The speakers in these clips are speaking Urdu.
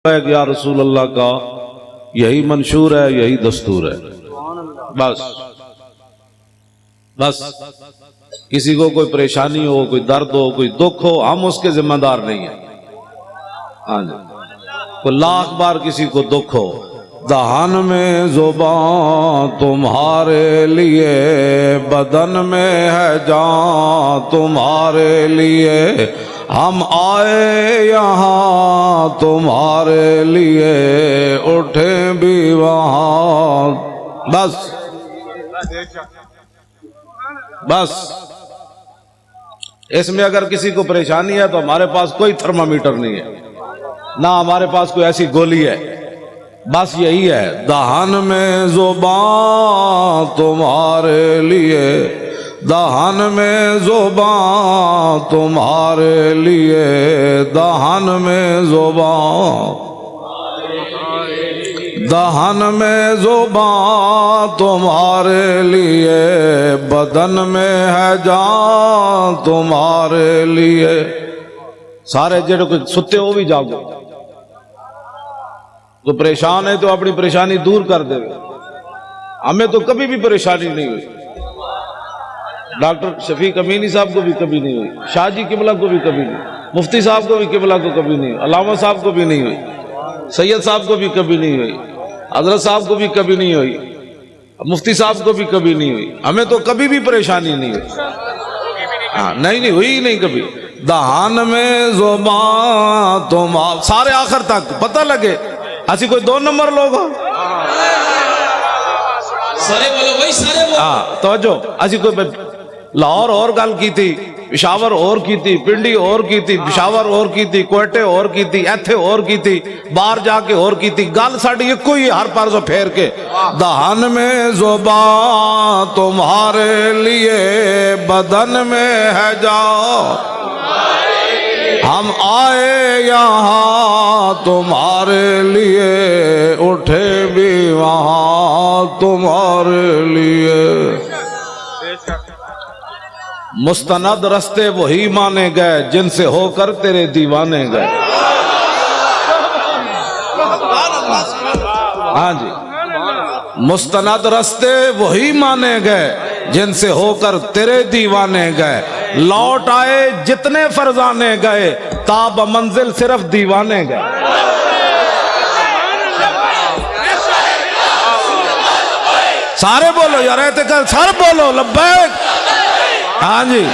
ہے کہ یا رسول اللہ کا یہی منشور ہے، یہی دستور ہے۔ بس بس کسی کو کوئی پریشانی ہو، کوئی درد ہو، کوئی دکھ ہو، ہم اس کے ذمہ دار نہیں ہیں۔ ہاں جی، کوئی لاکھ بار کسی کو دکھ ہو، دہان میں زبان تمہارے لیے، بدن میں ہے جان تمہارے لیے، ہم آئے یہاں تمہارے لیے، اٹھیں بھی وہاں۔ بس بس اس میں اگر کسی کو پریشانی ہے تو ہمارے پاس کوئی تھرمامیٹر نہیں ہے، نہ ہمارے پاس کوئی ایسی گولی ہے، بس یہی ہے، دہان میں زبان تمہارے لیے، دہان میں زبان تمہارے لیے، دہان میں زبان، دہان میں زبان تمہارے لیے، بدن میں ہے جان تمہارے لیے۔ سارے جڑے کوئی ستے ہو بھی جاگو، تو پریشان ہے تو اپنی پریشانی دور کر دے۔ ہمیں تو کبھی بھی پریشانی نہیں ہوئی، ڈاکٹر شفیق امینی صاحب کو بھی کبھی نہیں ہوئی، شاہ جی قبلہ کو بھی کبھی نہیں، مفتی صاحب کو بھی قبلہ کو کبھی نہیں ہوئی، علامہ صاحب کو بھی نہیں ہوئی، سید صاحب کو بھی کبھی نہیں ہوئی، حضرت صاحب کو بھی کبھی نہیں ہوئی، مفتی صاحب کو بھی کبھی نہیں ہوئی۔ ہمیں تو کبھی بھی پریشانی نہیں ہوئی، ہاں نہیں ہوئی نہیں کبھی۔ دہان میں زبان تم سارے آخر تک پتہ لگے ایسی کوئی دو نمبر لوگ ہو، سارے بولو بھائی سارے بولو۔ ہاں توجہ، ایسی کوئی لاہور اور گل کی تھی، پشاور اور کی تھی، پنڈی اور کی تھی، پشاور اور کی تھی، کوئٹے اور کی تھی، ایتھے اور کی تھی، باہر جا کے اور کی تھی، گل ساڑی ایک کوئی ہر پارزو پھیر کے۔ دہان میں زبان تمہارے لیے، بدن میں ہے جان، ہم آئے یہاں تمہارے لیے، اٹھے بھی وہاں تمہارے لیے۔ مستند رستے وہی مانے گئے جن سے ہو کر تیرے دیوانے گئے۔ ہاں جی، مستند رستے وہی مانے گئے جن سے ہو کر تیرے دیوانے گئے، لوٹ آئے جتنے فرزانے گئے، تاب منزل صرف دیوانے گئے۔ سارے بولو یار، اعتقاد سارے بولو لبیک۔ ہاں جی، لبیک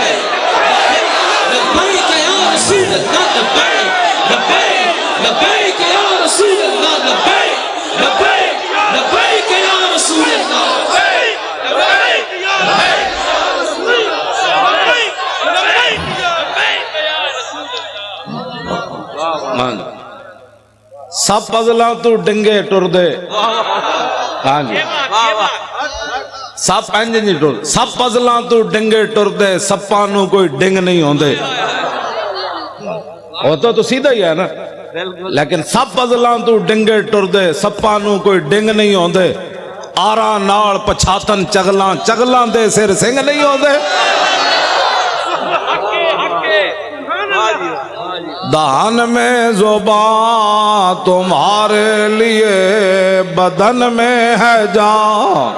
یا رسول اللہ، لبیک لبیک لبیک یا رسول اللہ، لبیک لبیک لبیک یا رسول اللہ، لبیک لبیک لبیک یا رسول اللہ، لبیک لبیک یا رسول اللہ۔ سب پزلاں تو ڈنگے ٹر دے۔ ہاں جی، سب پینجن جی ٹر، سب پزلاں تو ڈنگے ٹر دے، سپانوں کوئی ڈنگ نہیں ہوندے۔ ہوتا تو سیدھا ہی ہے نا، لیکن سب پزلاں تو ڈنگے ٹر دے، سپانوں کوئی ڈنگ نہیں ہوندے، آراں نال پچھاتن چگلاں، چگلاں دے سر سنگ نہیں ہوندے۔ دہان میں زبان تمہارے لیے، بدن میں ہے جان،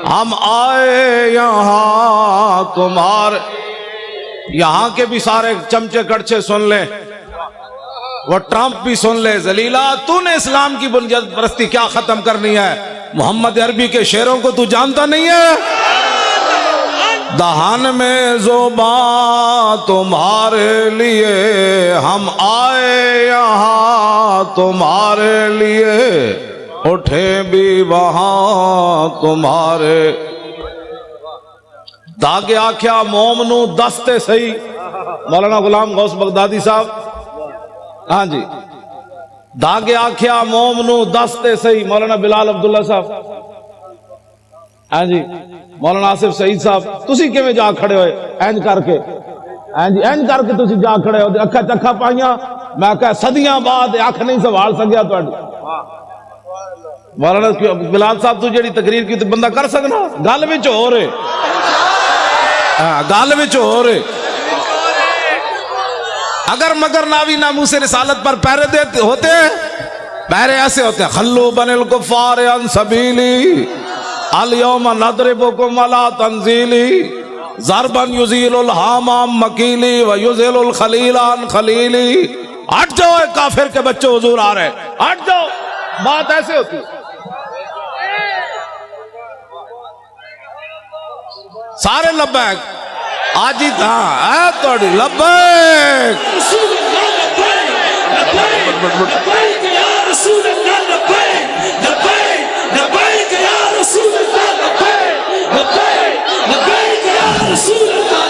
ہم آئے یہاں تمہارے۔ یہاں کے بھی سارے چمچے کڑچے سن لیں، وہ ٹرمپ بھی سن لے، ذلیلہ تو نے اسلام کی بنیاد پرستی کیا ختم کرنی ہے؟ محمد عربی کے شعروں کو تو جانتا نہیں ہے؟ دہان میں زبان تمہارے لیے، ہم آئے یہاں تمہارے لیے، اٹھے بھی وہاں تمہارے۔ داغے آکھیا مومنو دستے سہی، مولانا غلام غوث بغدادی صاحب۔ ہاں جی، داغے آکھیا مومنو دستے سہی، مولانا بلال عبداللہ صاحب۔ ہاں جی، مولانا آصف سعید صاحب۔ تسی کیویں جا کھڑے ہوئے اینج کر کے؟ ہاں جی، اینج کر کے تسی جا کھڑے ہو، اکھا چکھا پائیاں، میں کہا صدیاں بعد اکھ نہیں سنبھال سکیا تہاڈی۔ مولانا بلال صاحب تو جڑی تقریر کی تو بندہ کر سکنا، گل وچ ہو رہے، ہاں گل وچ ہو رہے۔ اگر مگر ناوی ناموس رسالت پر پہرے دیتے ہوتے پہرے ایسے ہوتے ہیں خلو بن الکفار عن سبیلی الیوم نضربکم علی تنزیلی ضربا یزیل الحامام مکیلی و یزیل الخلیل عن خلیلی. ہٹ جاؤ اے کافر کے بچے حضور آ رہے ہیں, ہٹ جاؤ. بات ایسے ہوتی سارے لبیک آج ہی تھا اے توڑی لبیک رسول اللہ لبیک یا رسول اللہ لبیک لبیک یا رسول اللہ لبیک لبیک یا رسول اللہ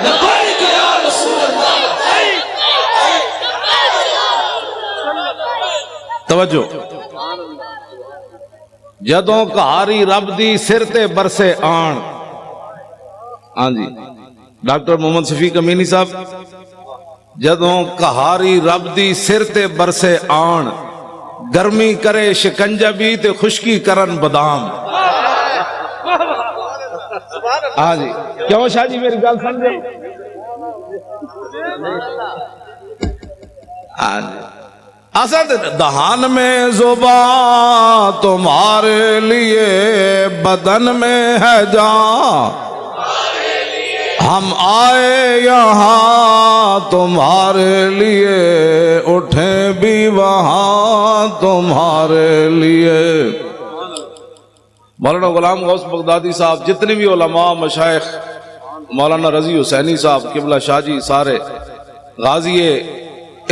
لبیک یا رسول اللہ. توجہ. جدوں کہاری رب دی سر تے برسے آن. ہاں جی ڈاکٹر محمد شفیق امینی صاحب, جدوں کہاری رب دی سر تے برسے آن گرمی کرے شکنجہ بھی تے خشکی کرن بادام. ہاں جی کیوں شاہ جی میری گل سمجھے. ہاں جی اسد دہان میں زبان تمہارے لیے بدن میں ہے جان, ہم آئے یہاں تمہارے لیے اٹھیں بھی وہاں تمہارے لیے. مولانا غلام غوث بغدادی صاحب, جتنے بھی علماء مشائخ, مولانا رضی حسینی صاحب قبلہ شاہ جی, سارے غازی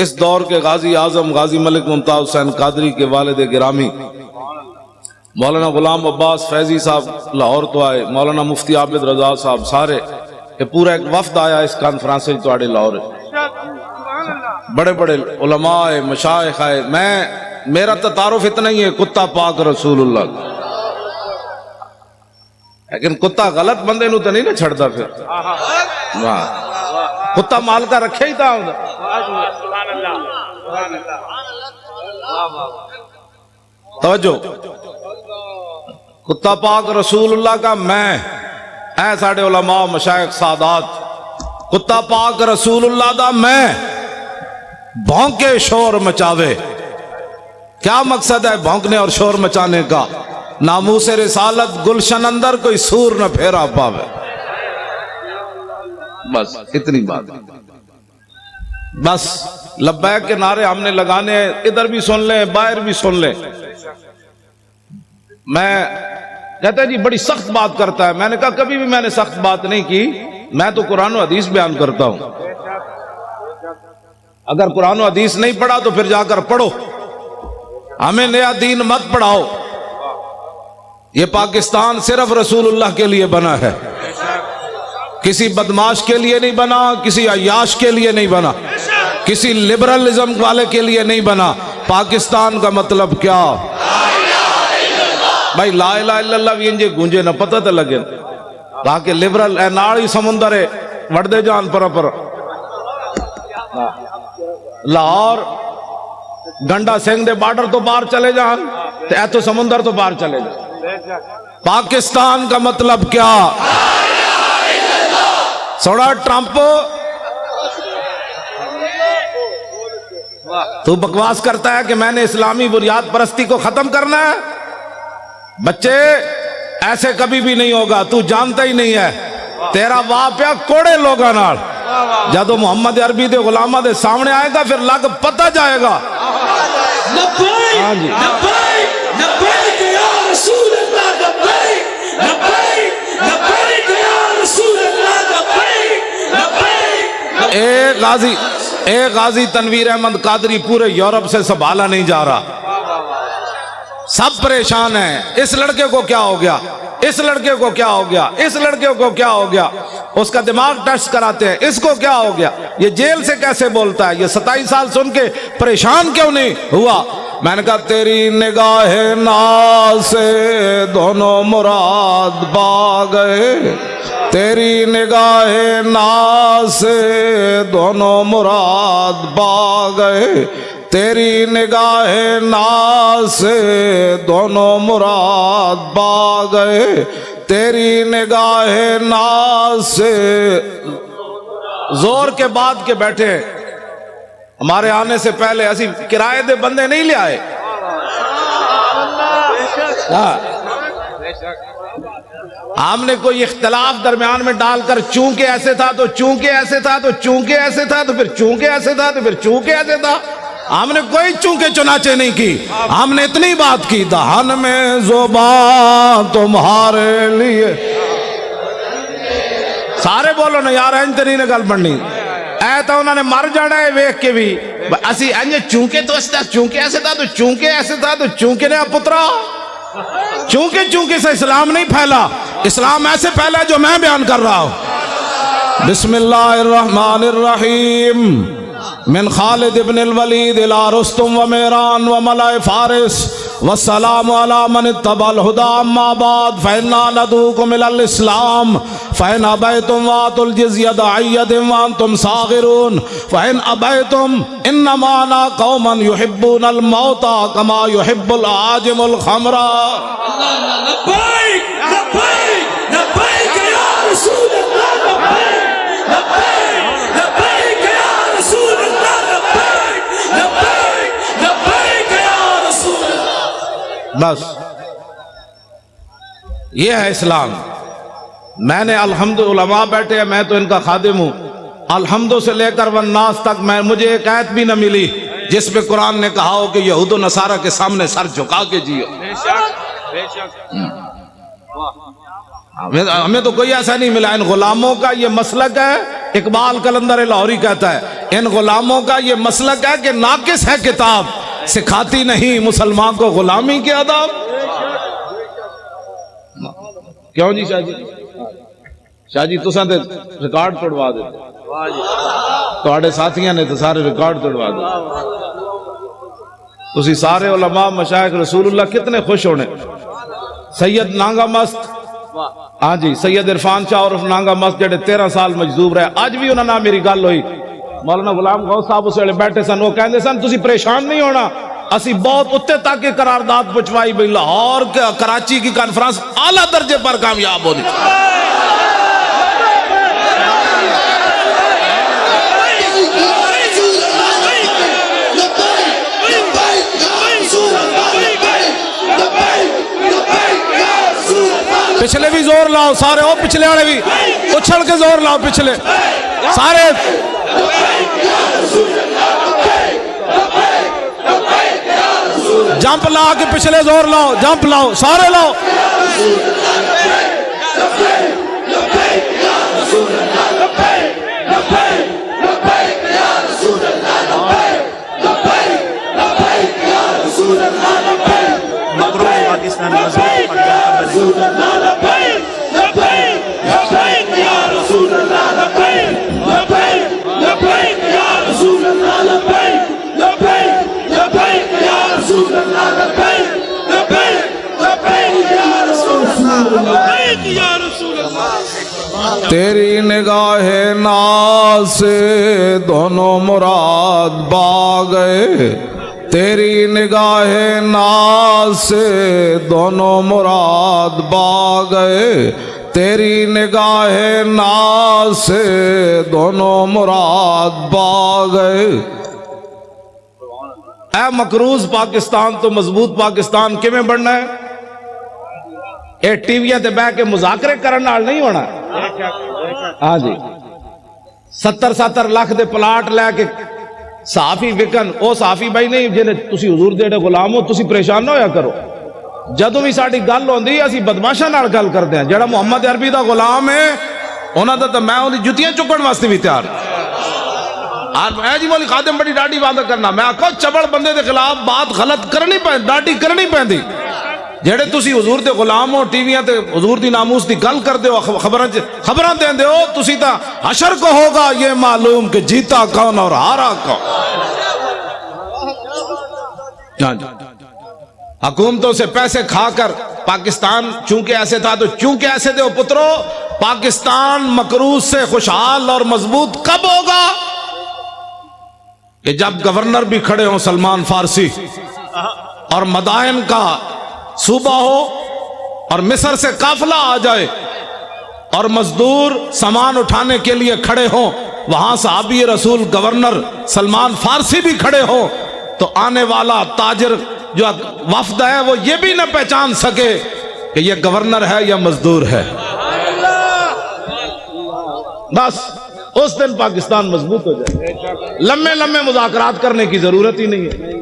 اس دور کے غازی اعظم غازی ملک ممتاز حسین قادری کے والد گرامی مولانا غلام عباس فیضی صاحب لاہور تو آئے, مولانا مفتی عابد رضا صاحب, سارے یہ پورا ایک وفد آیا اس کانفرنس میں تو لاہور. بڑے بڑے علماء مشائخ آئے. میرا تعارف اتنا ہی ہے کتا پاک رسول اللہ, لیکن کتا غلط بندے نو تو نہیں نہ چھڑتا. پھر کتا مال کا رکھے ہی تھا. توجہ. کتا پاک رسول اللہ کا میں اے ساڑھے علماء مشائخ سادات, کتا پاک رسول اللہ دا میں بھونکے شور مچاوے. کیا مقصد ہے بھونکنے اور شور مچانے کا؟ ناموس رسالت گلشن اندر کوئی سور نہ پھیرا پاوے. بس اتنی بات. بس لبیک کے نعرے ہم نے لگانے, ادھر بھی سن لیں باہر بھی سن لیں. میں کہتا ہے جی بڑی سخت بات کرتا ہے. میں نے کہا کبھی بھی میں نے سخت بات نہیں کی, میں تو قرآن و حدیث بیان کرتا ہوں. اگر قرآن و حدیث نہیں پڑھا تو پھر جا کر پڑھو, ہمیں نیا دین مت پڑھاؤ. یہ پاکستان صرف رسول اللہ کے لیے بنا ہے, کسی بدماش کے لیے نہیں بنا, کسی عیاش کے لیے نہیں بنا, کسی لبرلزم والے کے لیے نہیں بنا. پاکستان کا مطلب کیا بھائی؟ لا الہ الا اللہ بھی انجے گونجے نہ پتہ تو لگے. تاکہ لبرل اے ناڑی سمندر ہے وڑ دے جان پر لاہور گنڈا سنگھ دے بارڈر تو باہر چلے جان, اے تو سمندر تو باہر چلے جان. پاکستان کا مطلب کیا؟ سوڑا ٹرمپ تو بکواس کرتا ہے کہ میں نے اسلامی بنیاد پرستی کو ختم کرنا ہے. بچے ایسے کبھی بھی نہیں ہوگا, تو جانتا ہی نہیں ہے. تیرا واپیا کوڑے لوگا نال جدو محمد عربی دے غلامہ دے سامنے آئے گا پھر لگ پتہ جائے گا. لبیک لبیک لبیک یا رسول اللہ لبیک لبیک لبیک یا رسول اللہ لبیک لبیک. اے غازی تنویر احمد قادری پورے یورپ سے سنبھالا نہیں جا رہا, سب پریشان ہیں. اس لڑکے کو کیا ہو گیا, اس لڑکے کو کیا ہو گیا, اس لڑکے کو کیا ہو گیا, اس کا دماغ ٹیسٹ کراتے ہیں, اس کو کیا ہو گیا, یہ جیل سے کیسے بولتا ہے, یہ 27 سال سن کے پریشان کیوں نہیں ہوا. میں نے کہا تیری نگاہ ناز سے دونوں مراد پا گئے, تیری نگاہ ناز سے دونوں مراد پا گئے, تیری نگاہ ناز سے دونوں مراد پا گئے, تیری نگاہ ناز سے زور کے بعد کے بیٹھے ہیں. ہمارے آنے سے پہلے اسی کرائے دے بندے نہیں لے آئے. ہم نے کوئی اختلاف درمیان میں ڈال کر چونکہ ایسے تھا تو چونکہ ایسے تھا تو چونکہ ایسے تھا تو پھر چونکہ ایسے تھا تو پھر چونکہ ایسے تھا. ہم نے کوئی چونکہ چنانچہ نہیں کی. ہم نے اتنی بات کی دہن میں زبان تمہارے لیے. سارے بولو نا یار انج تے نہیں گل بننی. اے تو انہوں نے مر جانا ہے ویکھ کے بھی اسی انج چونکہ تو اس چونکہ ایسے تھا تو چونکہ ایسے تھا تو چونکہ نے پترا چونکہ سے اسلام نہیں پھیلا. اسلام ایسے پھیلا جو میں بیان کر رہا ہوں. بسم اللہ الرحمن الرحیم. من خالد ابن الولید الى رستم و میران و ملائے فارس والسلام علی من اتبع الہدا. اما بعد فإنا ندعوکم الی الاسلام فإن ابیتم وآتوا الجزیۃ عن ید وانتم صاغرون فإن ابیتم انما انا قوما یحبون الموت کما یحب العاجم الخمر. لبیک لبیک لبیک یا رسول اللہ. لبیک لبیک لبیک یا رسول اللہ. لبیک لبیک لبیک یا رسول اللہ. بس یہ ہے اسلام. میں نے الحمد علماء بیٹھے ہیں, میں تو ان کا خادم ہوں. الحمد سے لے کر والناس تک مجھے ایک آیت بھی نہ ملی جس میں قرآن نے کہا ہو کہ یہود و نصارہ کے سامنے سر جھکا کے جیو. ہمیں تو کوئی ایسا نہیں ملا. ان غلاموں کا یہ مسلک ہے, اقبال قلندر لاہوری کہتا ہے ان غلاموں کا یہ مسلک ہے کہ ناقص ہے کتاب, سکھاتی نہیں مسلمان کو غلامی کے آداب. کیوں جی شاہ جی؟ شاہ جی تساں تے ریکارڈ توڑوا دیتے, تواڈے ساتھیاں نے تو سارے ریکارڈ توڑوا دیتے. تسی سارے علماء مشائخ رسول اللہ کتنے خوش ہونے. سید نانگا مست, ہاں جی سید عرفان شاہ عرف نانگا مست جڑے 13 سال مجذوب رہے, اج بھی انہاں نال میری گل ہوئی. مولانا غلام غوث صاحب اس ویلے بیٹھے سن, وہ کہندے سن تسی پریشان نہیں ہونا, اسی بہت اتنے تک قرارداد پہنچوائی بھئی لاہور کراچی کی کانفرنس اعلیٰ درجے پر کامیاب ہونی. پچھلے بھی زور لاؤ سارے, او پچھلے والے بھی اچھل کے زور لاؤ پچھلے سارے. جمپ لا کے پچھلے زور لاؤ, جمپ لاؤ سارے لاؤ. تیری نگاہ ناز سے دونوں مراد با گئے, تیری نگاہ ناز سے دونوں مراد با گئے, تیری نگاہ ناز سے دونوں مراد با گئے. اے مقروض پاکستان تو مضبوط پاکستان کیویں بننا ہے؟ اے ٹی ویاں تے بہ کے مذاکرے کرن نال نہیں ہونا. ہاں جی 70 لاکھ دے پلاٹ لے کے صحافی وکن, او صحافی بھائی نہیں جنہیں تسی حضور دے غلام ہو, تسی پریشان نہ ہویا کرو. جدوں بھی ساڈی گل ہوندی اسی بدماشاں نال گل کردے ہیں. جڑا محمد عربی دا غلام ہے انہاں دا تے میں اودی جُتیاں چکن واسطے بھی تیار. میں جی مولی خادم بڑی ڈاڈی وعدہ کرنا, میں آکھو چبڑ بندے دے خلاف بات غلط کرنی پہن, ڈاڈی کرنی پہندی. جڑے تسی حضور دے غلام ہو, ٹی ویاں تے حضور دی ناموس دی گل کر دیو, خبراں دیندے ہو, تسی تا حشر کو ہوگا یہ معلوم کہ جیتا کون اور ہارا کون. حکومتوں سے پیسے کھا کر پاکستان چونکہ ایسے تھا تو چونکہ ایسے دے پترو, پاکستان مقروض سے خوشحال اور مضبوط کب ہوگا؟ کہ جب گورنر بھی کھڑے ہوں سلمان فارسی, اور مدائن کا صوبہ ہو, اور مصر سے قافلہ آ جائے, اور مزدور سامان اٹھانے کے لیے کھڑے ہوں, وہاں صحابی رسول گورنر سلمان فارسی بھی کھڑے ہو تو آنے والا تاجر جو وفد ہے وہ یہ بھی نہ پہچان سکے کہ یہ گورنر ہے یا مزدور ہے. بس اس دن پاکستان مضبوط ہو جائے. لمبے لمبے مذاکرات کرنے کی ضرورت ہی نہیں ہے.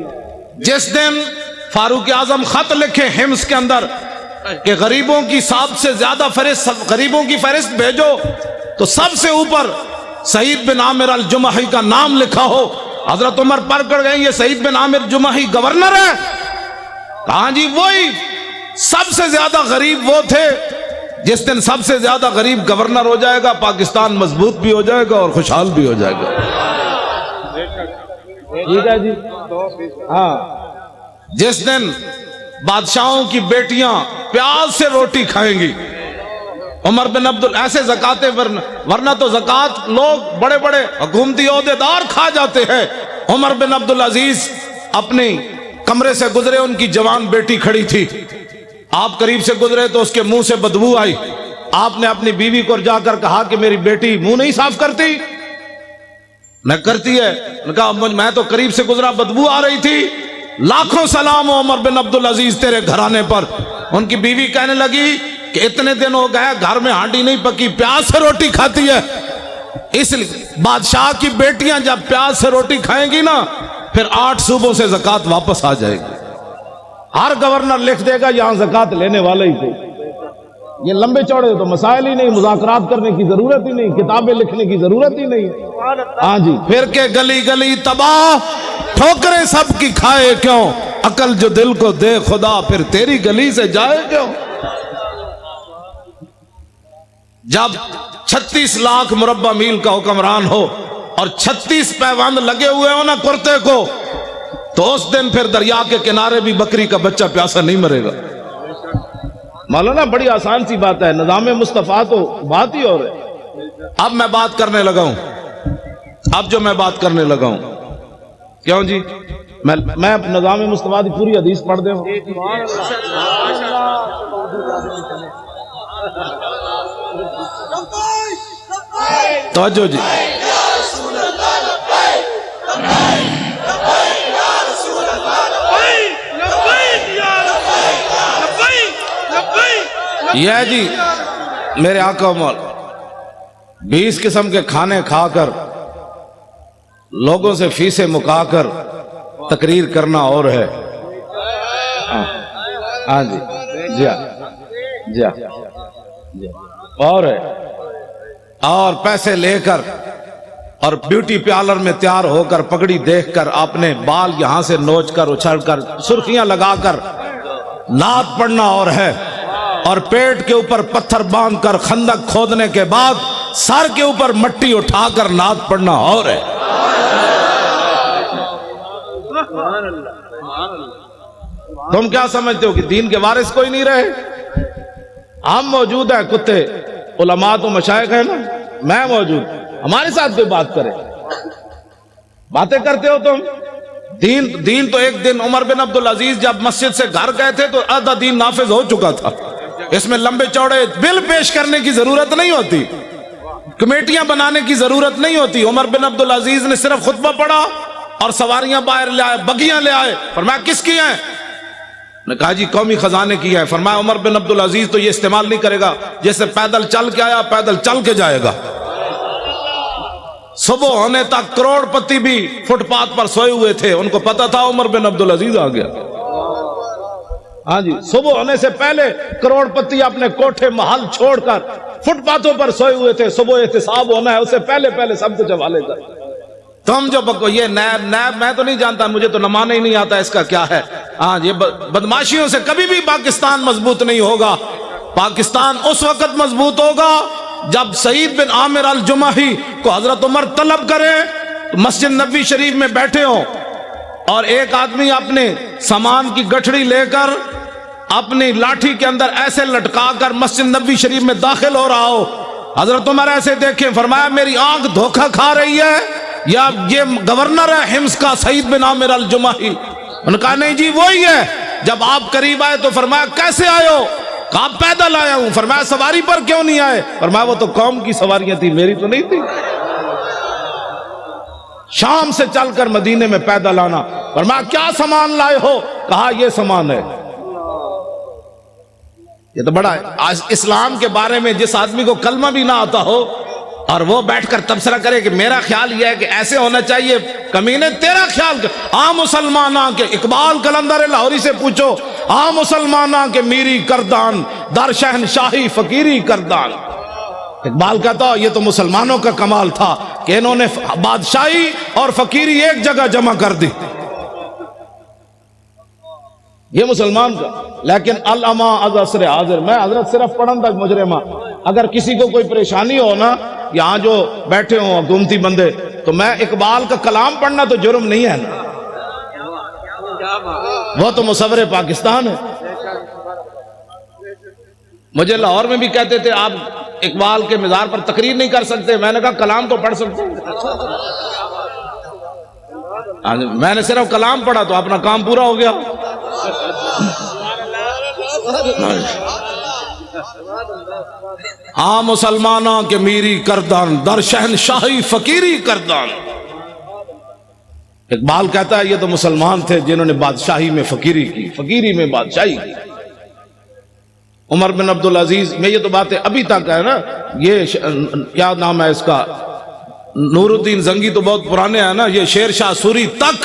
جس دن فاروق اعظم خط لکھے حمص کے اندر کہ غریبوں کی سب سے زیادہ غریبوں کی فہرست بھیجو تو سب سے اوپر سعید بن عامر الجمحی کا نام لکھا ہو. حضرت عمر پڑھ کر گئے یہ سعید بن عامر جمحی گورنر ہے. کہاں جی وہی سب سے زیادہ غریب وہ تھے. جس دن سب سے زیادہ غریب گورنر ہو جائے گا پاکستان مضبوط بھی ہو جائے گا اور خوشحال بھی ہو جائے گا. ٹھیک ہے جی. ہاں جس دن بادشاہوں کی بیٹیاں پیاز سے روٹی کھائیں گی عمر بن ایسے زکاتیں ورنہ تو زکات لوگ بڑے بڑے حکومتی عہدیدار کھا جاتے ہیں. عمر بن عبدالعزیز اپنے کمرے سے گزرے ان کی جوان بیٹی کھڑی تھی. آپ قریب سے گزرے تو اس کے منہ سے بدبو آئی. آپ نے اپنی بیوی کو جا کر کہا کہ میری بیٹی منہ نہیں صاف کرتی. نہ کرتی ہے. نے کہا میں تو قریب سے گزرا بدبو آ رہی تھی. لاکھوں سلام ہو عمر بن عبدالعزیز تیرے گھرانے پر. ان کی بیوی کہنے لگی کہ اتنے دن ہو گئے گھر میں ہانڈی نہیں پکی پیاز سے روٹی کھاتی ہے. اس لیے بادشاہ کی بیٹیاں جب پیاز سے روٹی کھائیں گی نا پھر 8 صوبوں سے زکات واپس آ جائے گی. ہر گورنر لکھ دے گا یہاں زکات لینے والے ہی تھے. یہ لمبے چوڑے تو مسائل ہی نہیں. مذاکرات کرنے کی ضرورت ہی نہیں. کتابیں لکھنے کی ضرورت ہی نہیں. ہاں جی. پھر کے گلی گلی تباہ ٹھوکریں سب کی کھائے کیوں. عقل جو دل کو دے خدا پھر تیری گلی سے جائے کیوں. جب 36 لاکھ مربع میل کا حکمران ہو اور 36 پیوند لگے ہوئے ہو نا کرتے کو تو اس دن پھر دریا کے کنارے بھی بکری کا بچہ پیاسا نہیں مرے گا. مولانا بڑی آسان سی بات ہے. نظام مصطفیٰ تو بات ہی اور ہے. اب میں بات کرنے لگا ہوں. اب جو میں بات کرنے لگا ہوں کیوں جی میں نظام مصطفیٰ کی پوری حدیث پڑھ دے ہوں. توجہ جی. یہ جی میرے آقا عمر 20 قسم کے کھانے کھا کر لوگوں سے فیسیں مکا کر تقریر کرنا اور ہے. ہاں جی جی جی جی اور ہے. اور پیسے لے کر اور بیوٹی پارلر میں تیار ہو کر پگڑی دیکھ کر اپنے بال یہاں سے نوچ کر اچھل کر سرخیاں لگا کر نعت پڑھنا اور ہے. اور پیٹ کے اوپر پتھر باندھ کر خندق کھودنے کے بعد سر کے اوپر مٹی اٹھا کر نعت پڑھنا اور ہے. تم کیا سمجھتے ہو کہ دین کے وارث کوئی نہیں رہے؟ ہم موجود ہیں. کتے علماء تو مشائخ ہیں نا. میں موجود. ہمارے ساتھ کوئی بات کرے. باتیں کرتے ہو تم. دین تو ایک دن عمر بن عبدالعزیز جب مسجد سے گھر گئے تھے تو آدھا دین نافذ ہو چکا تھا. اس میں لمبے چوڑے بل پیش کرنے کی ضرورت نہیں ہوتی. کمیٹیاں بنانے کی ضرورت نہیں ہوتی. عمر بن عبدالعزیز نے صرف خطبہ پڑھا اور سواریاں باہر لے آئے بگیاں لے آئے. فرمایا کس کی ہیں؟ نے کہا جی قومی خزانے کی ہے. فرمایا عمر بن عبدالعزیز تو یہ استعمال نہیں کرے گا. جیسے پیدل چل کے آیا پیدل چل کے جائے گا. صبح ہونے تک کروڑ پتی بھی فٹ پاتھ پر سوئے ہوئے تھے. ان کو پتا تھا عمر بن عبدالعزیز آ گیا. ہاں جی صبح ہونے سے پہلے کروڑ پتی اپنے کوٹھے محل چھوڑ کر فٹ پاتھوں پر سوئے ہوئے تھے. صبح احتساب ہونا ہے اس سے پہلے سب کچھ حوالے کر. تم جو یہ نیب میں تو نہیں جانتا. مجھے تو نمانا ہی نہیں آتا اس کا کیا ہے. ہاں یہ بدماشیوں سے کبھی بھی پاکستان مضبوط نہیں ہوگا. پاکستان اس وقت مضبوط ہوگا جب سعید بن عامر الجمحی کو حضرت عمر طلب کرے مسجد نبوی شریف میں بیٹھے ہوں اور ایک آدمی اپنے سامان کی گٹھڑی لے کر اپنی لاٹھی کے اندر ایسے لٹکا کر مسجد نبوی شریف میں داخل ہو رہا ہو. حضرت عمر ایسے دیکھیں. فرمایا میری آنکھ دھوکہ کھا رہی ہے یا یہ گورنر ہے حمص کا سعید بن عامر الجمحی؟ انہوں نے کہا نہیں جی وہی ہے. جب آپ قریب آئے تو فرمایا کیسے آئے ہو؟ کہا پیدل آیا ہوں. فرمایا سواری پر کیوں نہیں آئے؟ فرمایا وہ تو قوم کی سواریاں تھی میری تو نہیں تھی. شام سے چل کر مدینے میں پیدل آنا. فرمایا کیا سامان لائے ہو؟ کہا یہ سامان ہے. یہ تو بڑا ہے. اسلام کے بارے میں جس آدمی کو کلمہ بھی نہ آتا ہو اور وہ بیٹھ کر تبصرہ کرے کہ میرا خیال یہ ہے کہ ایسے ہونا چاہیے، کمینے تیرا خیال مسلمانہ کے اقبال قلندر لاہوری سے پوچھو، مسلمانہ کے میری کردان در شہنشاہی فقیری کردان. اقبال کہتا یہ تو مسلمانوں کا کمال تھا کہ انہوں نے بادشاہی اور فقیری ایک جگہ جمع کر دی. یہ مسلمان کا. لیکن الما از عصر حاضر، میں حضرت صرف پڑھن تک مجرمہ، اگر کسی کو کوئی پریشانی ہو نا، یہاں جو بیٹھے ہوں حکومتی بندے، تو میں اقبال کا کلام پڑھنا تو جرم نہیں ہے نا، وہ تو مصور پاکستان ہے. مجھے لاہور میں بھی کہتے تھے آپ اقبال کے مزار پر تقریر نہیں کر سکتے. میں نے کہا کلام تو پڑھ سکتے. میں نے صرف کلام پڑھا تو اپنا کام پورا ہو گیا. مسلمانہ کے میری کردان در شہنشاہی فقیری کردان. اقبال کہتا ہے یہ تو مسلمان تھے جنہوں نے بادشاہی میں فقیری کی، فقیری میں بادشاہی کی. عمر بن عبدالعزیز میں یہ تو باتیں ابھی تک ہے نا. یہ کیا نام ہے اس کا، نور الدین زنگی تو بہت پرانے ہیں نا. یہ شیر شاہ سوری تک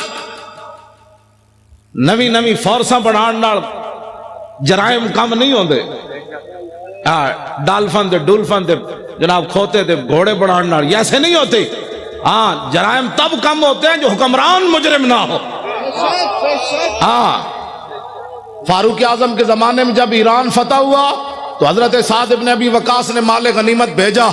نوی نوی فورساں بڑھان نال جرائم کم نہیں ہوندے. ڈالفن دے ڈولفن دے جناب کھوتے دے گھوڑے بڑھان نال ایسے نہیں ہوتے. جرائم تب کم ہوتے ہیں جو حکمران مجرم نہ ہو. فاروق اعظم کے زمانے میں جب ایران فتح ہوا تو حضرت سعد ابن ابی وقاص نے مال غنیمت بھیجا.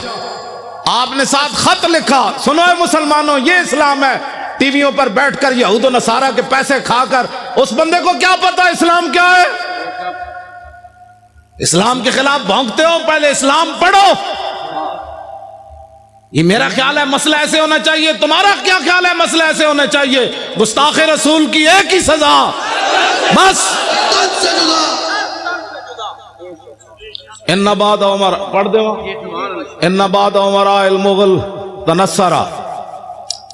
آپ نے ساتھ خط لکھا، سنو اے مسلمانوں یہ اسلام ہے. ٹی ویوں پر بیٹھ کر یہود و نصارہ کے پیسے کھا کر اس بندے کو کیا پتا اسلام کیا ہے؟ اسلام کے خلاف بھونکتے ہو، پہلے اسلام پڑھو. یہ میرا خیال ہے مسئلہ ایسے ہونا چاہیے. تمہارا کیا خیال ہے مسئلہ ایسے ہونا چاہیے؟ گستاخ رسول کی ایک ہی سزا، بس. ان بعد عمر پڑھ دے ان بعد عمراء المغل تنصر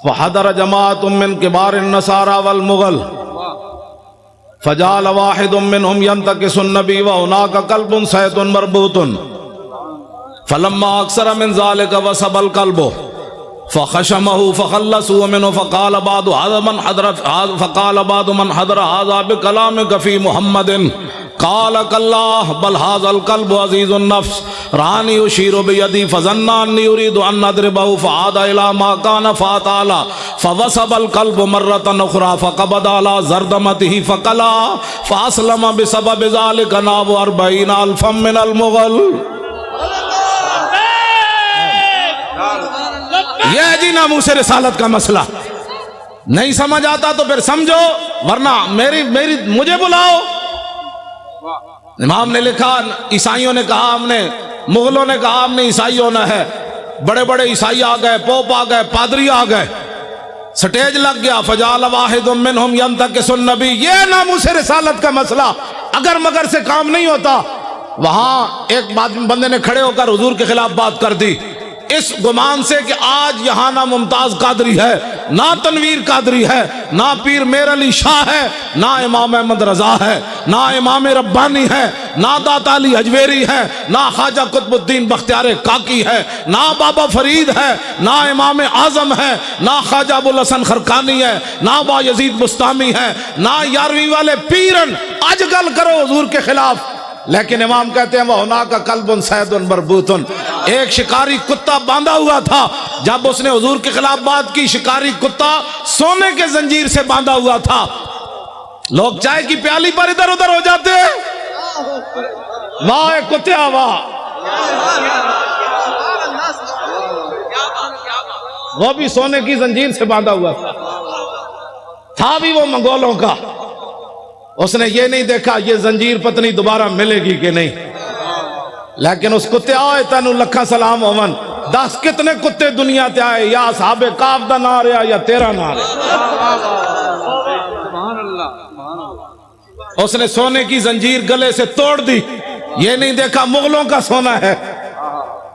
وحضر جماعت من کبار النصارى والمغل فجعل واحد منهم ينتكس النبي وهناك كلب صيد مربوط فلما اكثر من ذلك وسب الكلب فخشمه فخلصوا منه فقال بعض من حضر هذا بكلامك في محمد قال كالله بل هذا الكلب عزيز النفس راني يشير بيدي فظن اني اريد ان اضربه فعاد الى ما كان فاتعالى فوسب الكلب مرة اخرى فقبض على زردمته فقلا فاسلم بسبب ذلك ناب 40,000 من المغل. یہ ہے جی ناموس رسالت کا مسئلہ. نہیں سمجھ آتا تو پھر سمجھو، ورنہ مجھے بلاؤ. امام نے لکھا، عیسائیوں نے کہا ہم نے، مغلوں نے کہا ہم نے عیسائی ہونا ہے. بڑے بڑے عیسائی آ گئے، پوپ آ گئے، پادری آ گئے، سٹیج لگ گیا. فجعل واحد منهم ينتكس النبي. یہ ناموس رسالت کا مسئلہ اگر مگر سے کام نہیں ہوتا. وہاں ایک بندے نے کھڑے ہو کر حضور کے خلاف بات کر دی اس گمان سے کہ آج یہاں نہ ممتاز قادری ہے، نہ تنویر قادری ہے، نہ پیر میر علی شاہ ہے، نہ امام احمد رضا ہے، نہ امام ربانی ہے، نہ داتا علی حجویری ہے، نہ خواجہ قطب الدین بختیار کاکی ہے، نہ بابا فرید ہے، نہ امام اعظم ہے، نہ خواجہ ابوالحسن خرقانی ہے، نہ با یزید بستامی ہے، نہ یارویں والے پیرن. آج گل کرو حضور کے خلاف. لیکن امام کہتے ہیں وَهُنَاكَ كَلْبٌ صَيْدٌ مَرْبُوطٌ. ایک شکاری کتا باندھا ہوا تھا. جب اس نے حضور کے خلاف بات کی، شکاری کتا سونے کے زنجیر سے باندھا ہوا تھا. لوگ چائے کی پیالی پر ادھر ادھر ہو جاتے ہیں. واہ کتیا واہ. وہ بھی سونے کی زنجیر سے باندھا ہوا تھا بھی وہ منگولوں کا. اس نے یہ نہیں دیکھا یہ زنجیر پتنی دوبارہ ملے گی کہ نہیں. لیکن اس کتے آئے تینوں لکھا سلام ہومن. 10 کتنے کتے دنیا تے آئے، یا اصحاب کاف دا نہ رہا یا تیرا نہ رہا. اس نے سونے کی زنجیر گلے سے توڑ دی. یہ نہیں دیکھا مغلوں کا سونا ہے.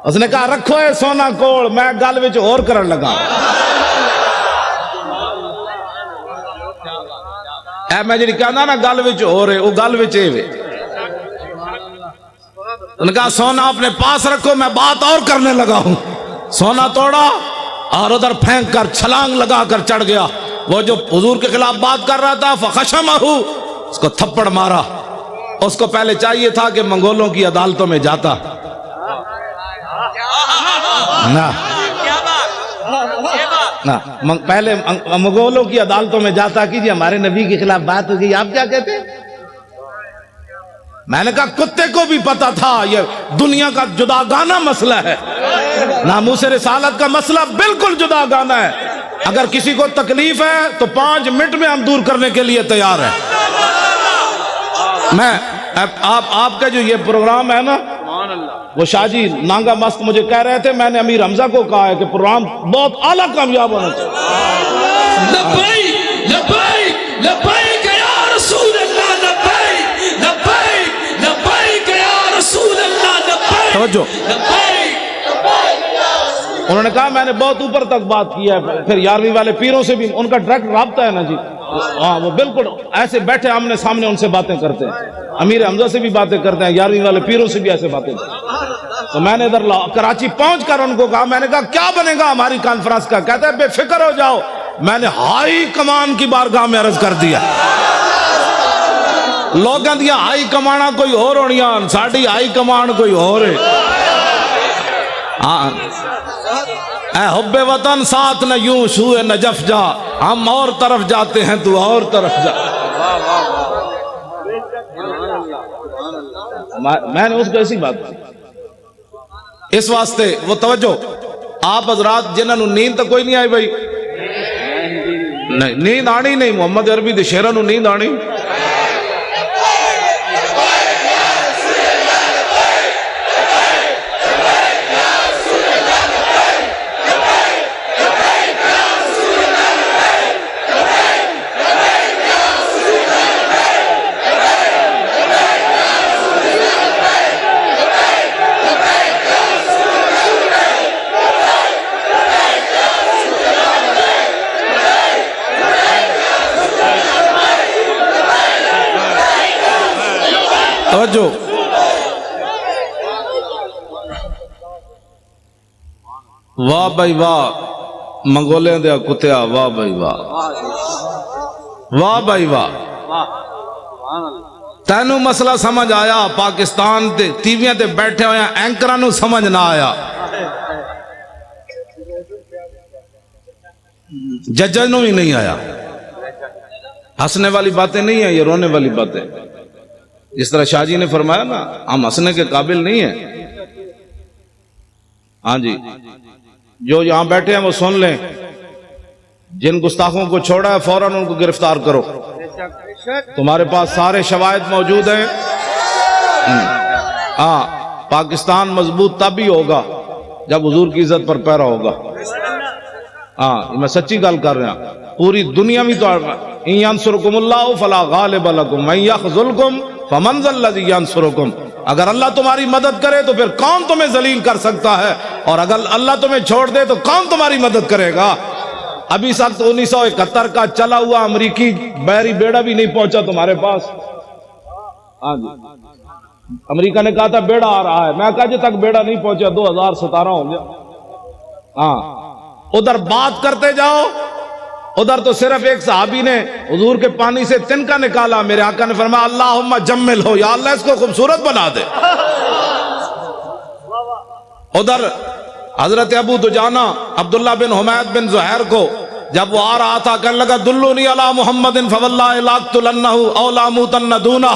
اس نے کہا رکھو اے سونا کوڑ، میں گل وچ اور کرن لگا. اے میں جڑی کہنا نا گل وچ ہو رہے وہ گل وچ اے وے ان کا سونا اپنے پاس رکھو میں بات اور کرنے لگا ہوں سونا توڑا اور ادھر پھینک کر چھلانگ لگا کر چڑھ گیا وہ جو حضور کے خلاف بات کر رہا تھا فخشمہ اس کو تھپڑ مارا اس کو پہلے چاہیے تھا کہ منگولوں کی عدالتوں میں جاتا نہ پہلے منگولوں کی عدالتوں میں جاتا کہ جی ہمارے نبی کے خلاف بات ہو گئی آپ کیا کہتے ہیں میں نے کہا کتے کو بھی پتا تھا یہ دنیا کا جداگانہ مسئلہ ہے ناموس رسالت کا مسئلہ بالکل جداگانہ ہے اگر کسی کو تکلیف ہے تو 5 منٹ میں ہم دور کرنے کے لیے تیار ہیں میں آپ کا جو یہ پروگرام ہے نا وہ شاہ جی نانگا مست مجھے کہہ رہے تھے میں نے امیر حمزہ کو کہا ہے کہ پروگرام بہت اعلیٰ کامیاب ہونا چاہیے لبیک لبیک لبیک یا رسول اللہ لبیک لبیک لبیک یا رسول اللہ لبیک توجہ انہوں نے کہا میں نے بہت اوپر تک بات کی ہے پھر 11ویں والے پیروں سے بھی ان کا ڈائریکٹ رابطہ ہے نا جی ہاں وہ بالکل ایسے بیٹھے آمنے سامنے ان سے باتیں کرتے ہیں امیر حمزہ سے بھی باتیں کرتے ہیں 11ویں والے پیروں سے بھی ایسے باتیں کرتے ہیں تو میں نے ادھر کراچی پہنچ کر ان کو کہا میں نے کہا کیا بنے گا ہماری کانفرنس کا کہتے ہیں بے فکر ہو جاؤ میں نے ہائی کمان کی بارگاہ میں عرض کر دیا لوگاں دیا ہائی کمانا کوئی اور ہونیاں ساڑی ہائی کمان کوئی اور ہے اے حب وطن ساتھ نہ یوں سوئے نجف جا ہم اور طرف جاتے ہیں تو اور طرف جا میں نے اس کو ایسی بات کی اس واسطے وہ توجہ آپ حضرات جنہوں نے نیند تو کوئی نہیں آئی بھائی نہیں نیند آنی نہیں محمد عربی دے شیرہ نو نیند آنی توجہ واہ بھائی واہ منگولے دیا کتیا واہ بھائی واہ واہ بھائی واہ تینوں مسئلہ سمجھ آیا پاکستان تے ٹیویاں تے بیٹھے ہوئے اینکران نو سمجھ نہ آیا ججن نو ہی نہیں آیا ہنسنے والی باتیں نہیں ہیں یہ رونے والی باتیں جس طرح شاہ جی نے فرمایا نا ہم ہنسنے کے قابل نہیں ہیں ہاں جی جو یہاں بیٹھے ہیں وہ سن لیں جن گستاخوں کو چھوڑا ہے فوراً ان کو گرفتار کرو تمہارے پاس سارے شواہد موجود ہیں ہاں پاکستان مضبوط تب ہی ہوگا جب حضور کی عزت پر پیرا ہوگا ہاں میں سچی گل کر رہا ہوں پوری دنیا میں تو ان ینصرکم اللہ فلا غالب لکم من یخذلکم فمن ذا الذی ینصرکم اگر اللہ تمہاری مدد کرے تو پھر کون تمہیں ذلیل کر سکتا ہے اور اگر اللہ تمہیں چھوڑ دے تو کون تمہاری مدد کرے گا ابھی سخت 1971 کا چلا ہوا امریکی بحری بیڑا بھی نہیں پہنچا تمہارے پاس ہاں جی امریکہ نے کہا تھا بیڑا آ رہا ہے میں کہا جی تک بیڑا نہیں پہنچا 2017 ہو گیا ہاں ادھر بات کرتے جاؤ ادھر تو صرف ایک صحابی نے حضور کے پانی سے تنکا نکالا میرے آقا نے فرمایا اللہم جمل ہو یا اللہ اس کو خوبصورت بنا دے ادھر حضرت ابو دجانہ عبداللہ بن حمید بن زہیر کو جب وہ آ رہا تھا کہنے لگا دلونی علی محمد فواللہ لاقتلنہ او لاموتن دونہ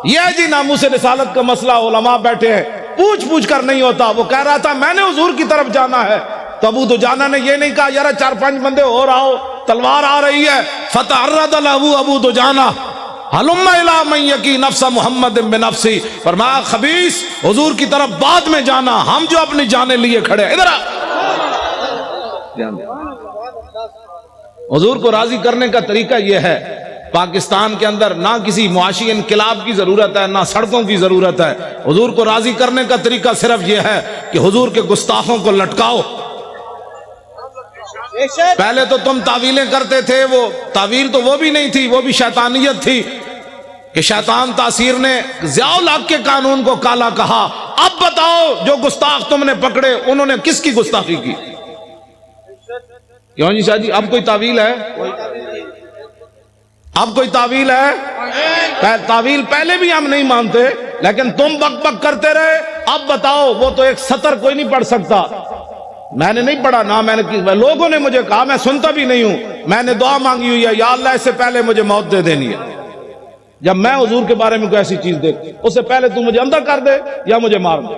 یہ جی ناموس رسالت کا مسئلہ علماء بیٹھے ہیں پوچھ کر نہیں ہوتا وہ کہہ رہا تھا میں نے حضور کی طرف جانا ہے تو ابو دجانہ نے یہ نہیں کہا یار 4-5 بندے اور آؤ تلوار آ رہی ہے فتعرض له ابو دجانہ حلم الی من یکی نفس محمد بنفسی فرمایا خبیث حضور کی طرف بعد میں جانا ہم جو اپنی جانیں لیے کھڑے ادھر حضور کو راضی کرنے کا طریقہ یہ ہے پاکستان کے اندر نہ کسی معاشی انقلاب کی ضرورت ہے نہ سڑکوں کی ضرورت ہے حضور کو راضی کرنے کا طریقہ صرف یہ ہے کہ حضور کے گستاخوں کو لٹکاؤ پہلے تو تم تعویلیں کرتے تھے، وہ تعویل تو وہ بھی نہیں تھی، وہ بھی شیطانیت تھی کہ شیطان تاثیر نے ضیاء الحق کے قانون کو کالا کہا۔ اب بتاؤ جو گستاخ تم نے پکڑے انہوں نے کس کی گستاخی کی؟ کیوں جی شاہ جی، اب کوئی تعویل ہے؟ اب کوئی تعویل ہے؟ تعویل پہلے بھی ہم نہیں مانتے، لیکن تم بک بک کرتے رہے۔ اب بتاؤ، وہ تو ایک سطر کوئی نہیں پڑھ سکتا، میں نے نہیں پڑھا نہ، میں نے لوگوں نے مجھے کہا، میں سنتا بھی نہیں ہوں، میں نے دعا مانگی ہوئی ہے یا اللہ اس سے پہلے مجھے موت دے دینی ہے، جب میں حضور کے بارے میں کوئی ایسی چیز دیکھ اس سے پہلے تو مجھے اندر کر دے یا مجھے مار دے۔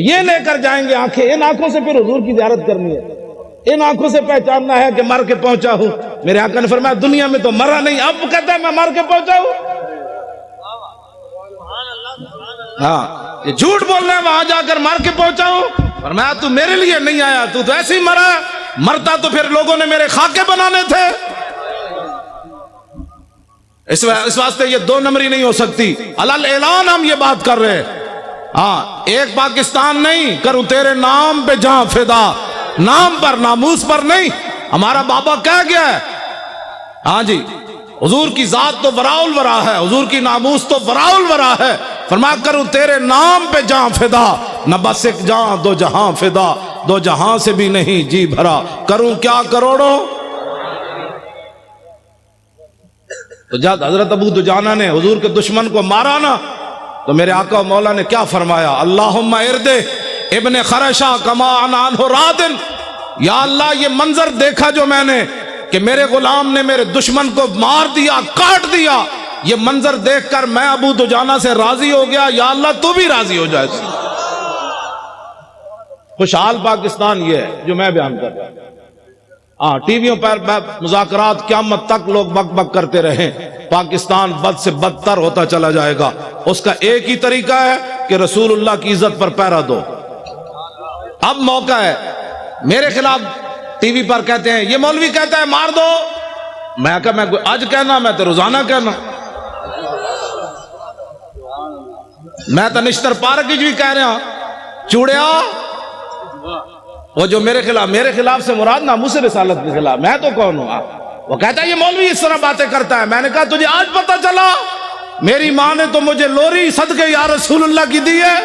یہ لے کر جائیں گے آنکھیں، ان آنکھوں سے پھر حضور کی زیارت کرنی ہے، ان آنکھوں سے پہچاننا ہے کہ مر کے پہنچا ہوں۔ میرے آقا نے فرمایا دنیا میں تو مرا نہیں، اب کہتا ہے میں مر کے پہنچا ہوں۔ ہاں یہ جھوٹ بول رہے ہیں، وہاں جا کر مر کے پہنچا ہوں۔ فرمایا تو میرے لیے نہیں آیا، تو ایسے ہی مرا، مرتا تو پھر لوگوں نے میرے خاکے بنانے تھے۔ اس واسطے یہ دو نمبری نہیں ہو سکتی، علل اعلان ہم یہ بات کر رہے ہیں۔ ہاں ایک پاکستان نہیں، کروں تیرے نام پہ جہاں فدا، نام پر ناموس پر نہیں۔ ہمارا بابا کہہ گیا ہے، ہاں جی، حضور کی ذات تو وراء الورا ہے، حضور کی ناموس تو وراء الورا ہے۔ فرمایا کروں تیرے نام پہ جہاں فدا، نہ بس ایک جہاں دو جہاں فدا، دو جہاں سے بھی نہیں جی بھرا، کروں کیا کروڑوں۔ تو جب حضرت ابو دجانہ نے حضور کے دشمن کو مارا نا، تو میرے آقا و مولا نے کیا فرمایا؟ اللہم اردے ابن خرشہ کما عنہ رادن، یا اللہ یہ منظر دیکھا جو میں نے کہ میرے غلام نے میرے دشمن کو مار دیا، کاٹ دیا، یہ منظر دیکھ کر میں ابو دجانہ سے راضی ہو گیا، یا اللہ تو بھی راضی ہو جائے۔ خوشحال پاکستان یہ ہے جو میں بیان کر رہا ہوں۔ ہاں ٹی ویوں پر مذاکرات قیامت تک لوگ بک بک کرتے رہیں، پاکستان بد سے بدتر ہوتا چلا جائے گا۔ اس کا ایک ہی طریقہ ہے کہ رسول اللہ کی عزت پر پہرا دو۔ اب موقع ہے، میرے خلاف ٹی وی پر کہتے ہیں، یہ مولوی کہتا ہے مار دو، میں کہا میں آج کہنا، میں تو روزانہ کہنا، میں تو نشتر پارک بھی کہہ رہا چوڑیا، وہ جو میرے خلاف سے مراد ناموس رسالت کے خلاف، میں تو کون ہوں؟ وہ کہتا ہے یہ مولوی اس طرح باتیں کرتا ہے۔ میں نے کہا تجھے آج پتہ چلا؟ میری ماں نے تو مجھے لوری صدقے یا رسول اللہ کی دی ہے۔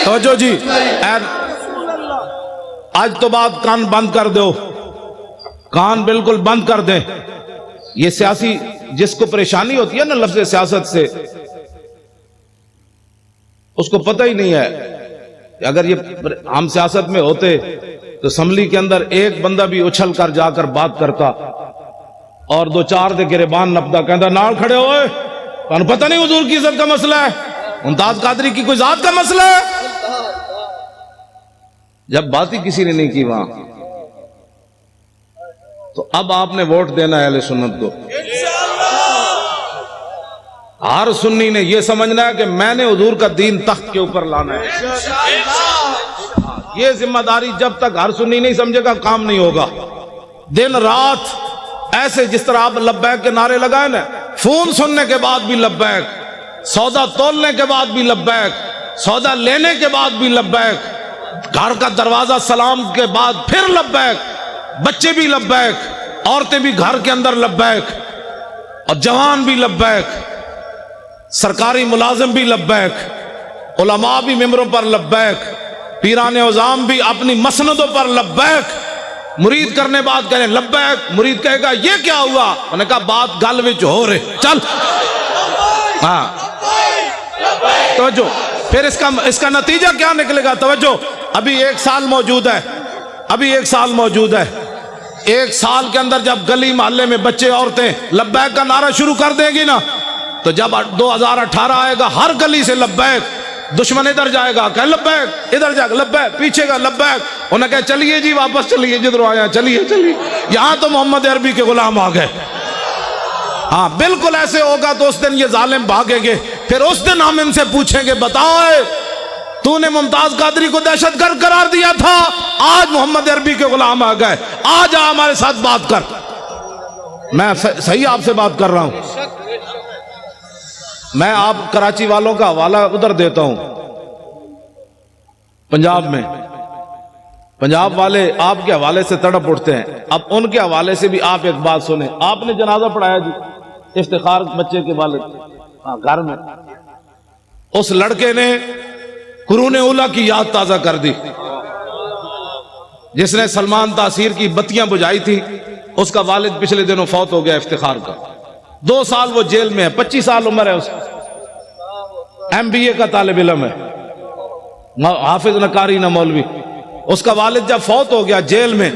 توجہ جی، آج تو بات کان بند کر دو، کان بالکل بند کر دیں۔ یہ سیاسی جس کو پریشانی ہوتی ہے نا لفظ سیاست سے، اس کو پتہ ہی نہیں ہے کہ اگر یہ ہم سیاست میں ہوتے تو اسمبلی کے اندر ایک بندہ بھی اچھل کر جا کر بات کرتا اور دو چار دے گریبان نپتا، کہتا نال کھڑے ہوئے، تو پتہ نہیں حضور کی عزت کا مسئلہ ہے، ممتاز قادری کی کوئی ذات کا مسئلہ ہے۔ جب بات ہی کسی نے نہیں کی وہاں، تو اب آپ نے ووٹ دینا ہے اہل سنت کو۔ ہر سنی نے یہ سمجھنا ہے کہ میں نے حضور کا دین تخت کے اوپر لانا ہے۔ یہ ذمہ داری جب تک ہر سنی نہیں سمجھے گا کام نہیں ہوگا۔ دن رات ایسے جس طرح آپ لبیک کے نعرے لگائے نا، فون سننے کے بعد بھی لبیک، سودا تولنے کے بعد بھی لبیک، سودا لینے کے بعد بھی لبیک، گھر کا دروازہ سلام کے بعد پھر لبیک، بچے بھی لبیک، عورتیں بھی گھر کے اندر لبیک، اور جوان بھی لبیک، سرکاری ملازم بھی لبیک، علماء بھی ممبروں پر لبیک، پیران عظام بھی اپنی مسندوں پر لبیک۔ مرید کرنے بعد کہنے لبیک، مرید کہے گا یہ کیا ہوا؟ انہوں نے کہا بات گل وچ ہو رہے، چل۔ ہاں توجہ، پھر اس کا نتیجہ کیا نکلے گا؟ توجہ، ابھی ایک سال موجود ہے، ایک سال کے اندر جب گلی محلے میں بچے عورتیں لبیک کا نعرہ شروع کر دیں گی نا، تو جب 2018 آئے گا ہر گلی سے لبیک، دشمن ادھر جائے گا کہ لبیک، ادھر جائے گا لبیک، پیچھے گا لبیک، انہیں کہا چلیے جی واپس چلیے جدھر آیا، چلیے یہاں تو محمد عربی کے غلام آ گئے۔ ہاں بالکل ایسے ہوگا تو اس دن یہ ظالم بھاگیں گے، پھر اس دن ہم ان سے پوچھیں گے بتاؤ تو نے ممتاز قادری کو دہشت گرد قرار دیا تھا، آج محمد عربی کے غلام آ گئے، آج آ ہمارے ساتھ بات کر۔ میں صحیح آپ سے بات کر رہا ہوں۔ میں آپ کراچی والوں کا حوالہ ادھر دیتا ہوں، پنجاب میں پنجاب والے آپ کے حوالے سے تڑپ اٹھتے ہیں۔ اب ان کے حوالے سے بھی آپ ایک بات سنیں۔ آپ نے جنازہ پڑھایا جی افتخار بچے کے والد گھر میں، اس لڑکے نے قرون اولیٰ کی یاد تازہ کر دی، جس نے سلمان تاثیر کی بتیاں بجھائی تھی۔ اس کا والد پچھلے دنوں فوت ہو گیا افتخار کا، 2 سال وہ جیل میں ہے، 25 سال عمر ہے اس کی، MBA کا طالب علم ہے، حافظ نہ قاری نہ مولوی۔ اس کا والد جب فوت ہو گیا جیل میں،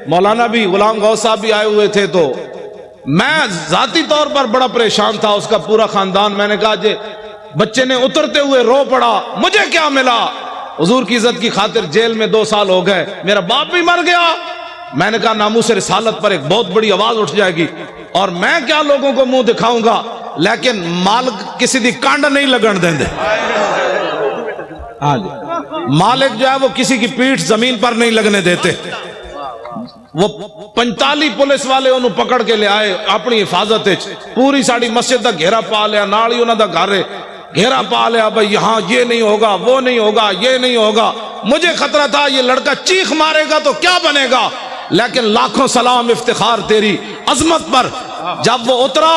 مولانا بھی غلام غوث صاحب بھی آئے ہوئے تھے، تو میں ذاتی طور پر بڑا پریشان تھا، اس کا پورا خاندان۔ میں نے کہا جی بچے نے اترتے ہوئے رو پڑا، مجھے کیا ملا؟ حضور کی عزت کی خاطر جیل میں 2 سال ہو گئے، میرا باپ بھی مر گیا۔ میں نے کہا ناموس رسالت پر ایک بہت بڑی آواز اٹھ جائے گی، اور میں کیا لوگوں کو منہ دکھاؤں گا، لیکن مالک کسی دی کانڈ نہیں لگن دیں دے۔ ہاں جی، مالک جو ہے وہ کسی کی پیٹھ زمین پر نہیں لگنے دیتے۔ وہ 45 پولیس والے انہوں پکڑ کے لے آئے اپنی حفاظت، پوری ساڑی مسجد دا گھیرا پا لیا، نالی انہوں دا گھر گھیرا پا لیا، بھائی یہاں یہ نہیں ہوگا، وہ نہیں ہوگا، یہ نہیں ہوگا۔ مجھے خطرہ تھا یہ لڑکا چیخ مارے گا تو کیا بنے گا، لیکن لاکھوں سلام افتخار تیری عظمت پر۔ جب وہ اترا،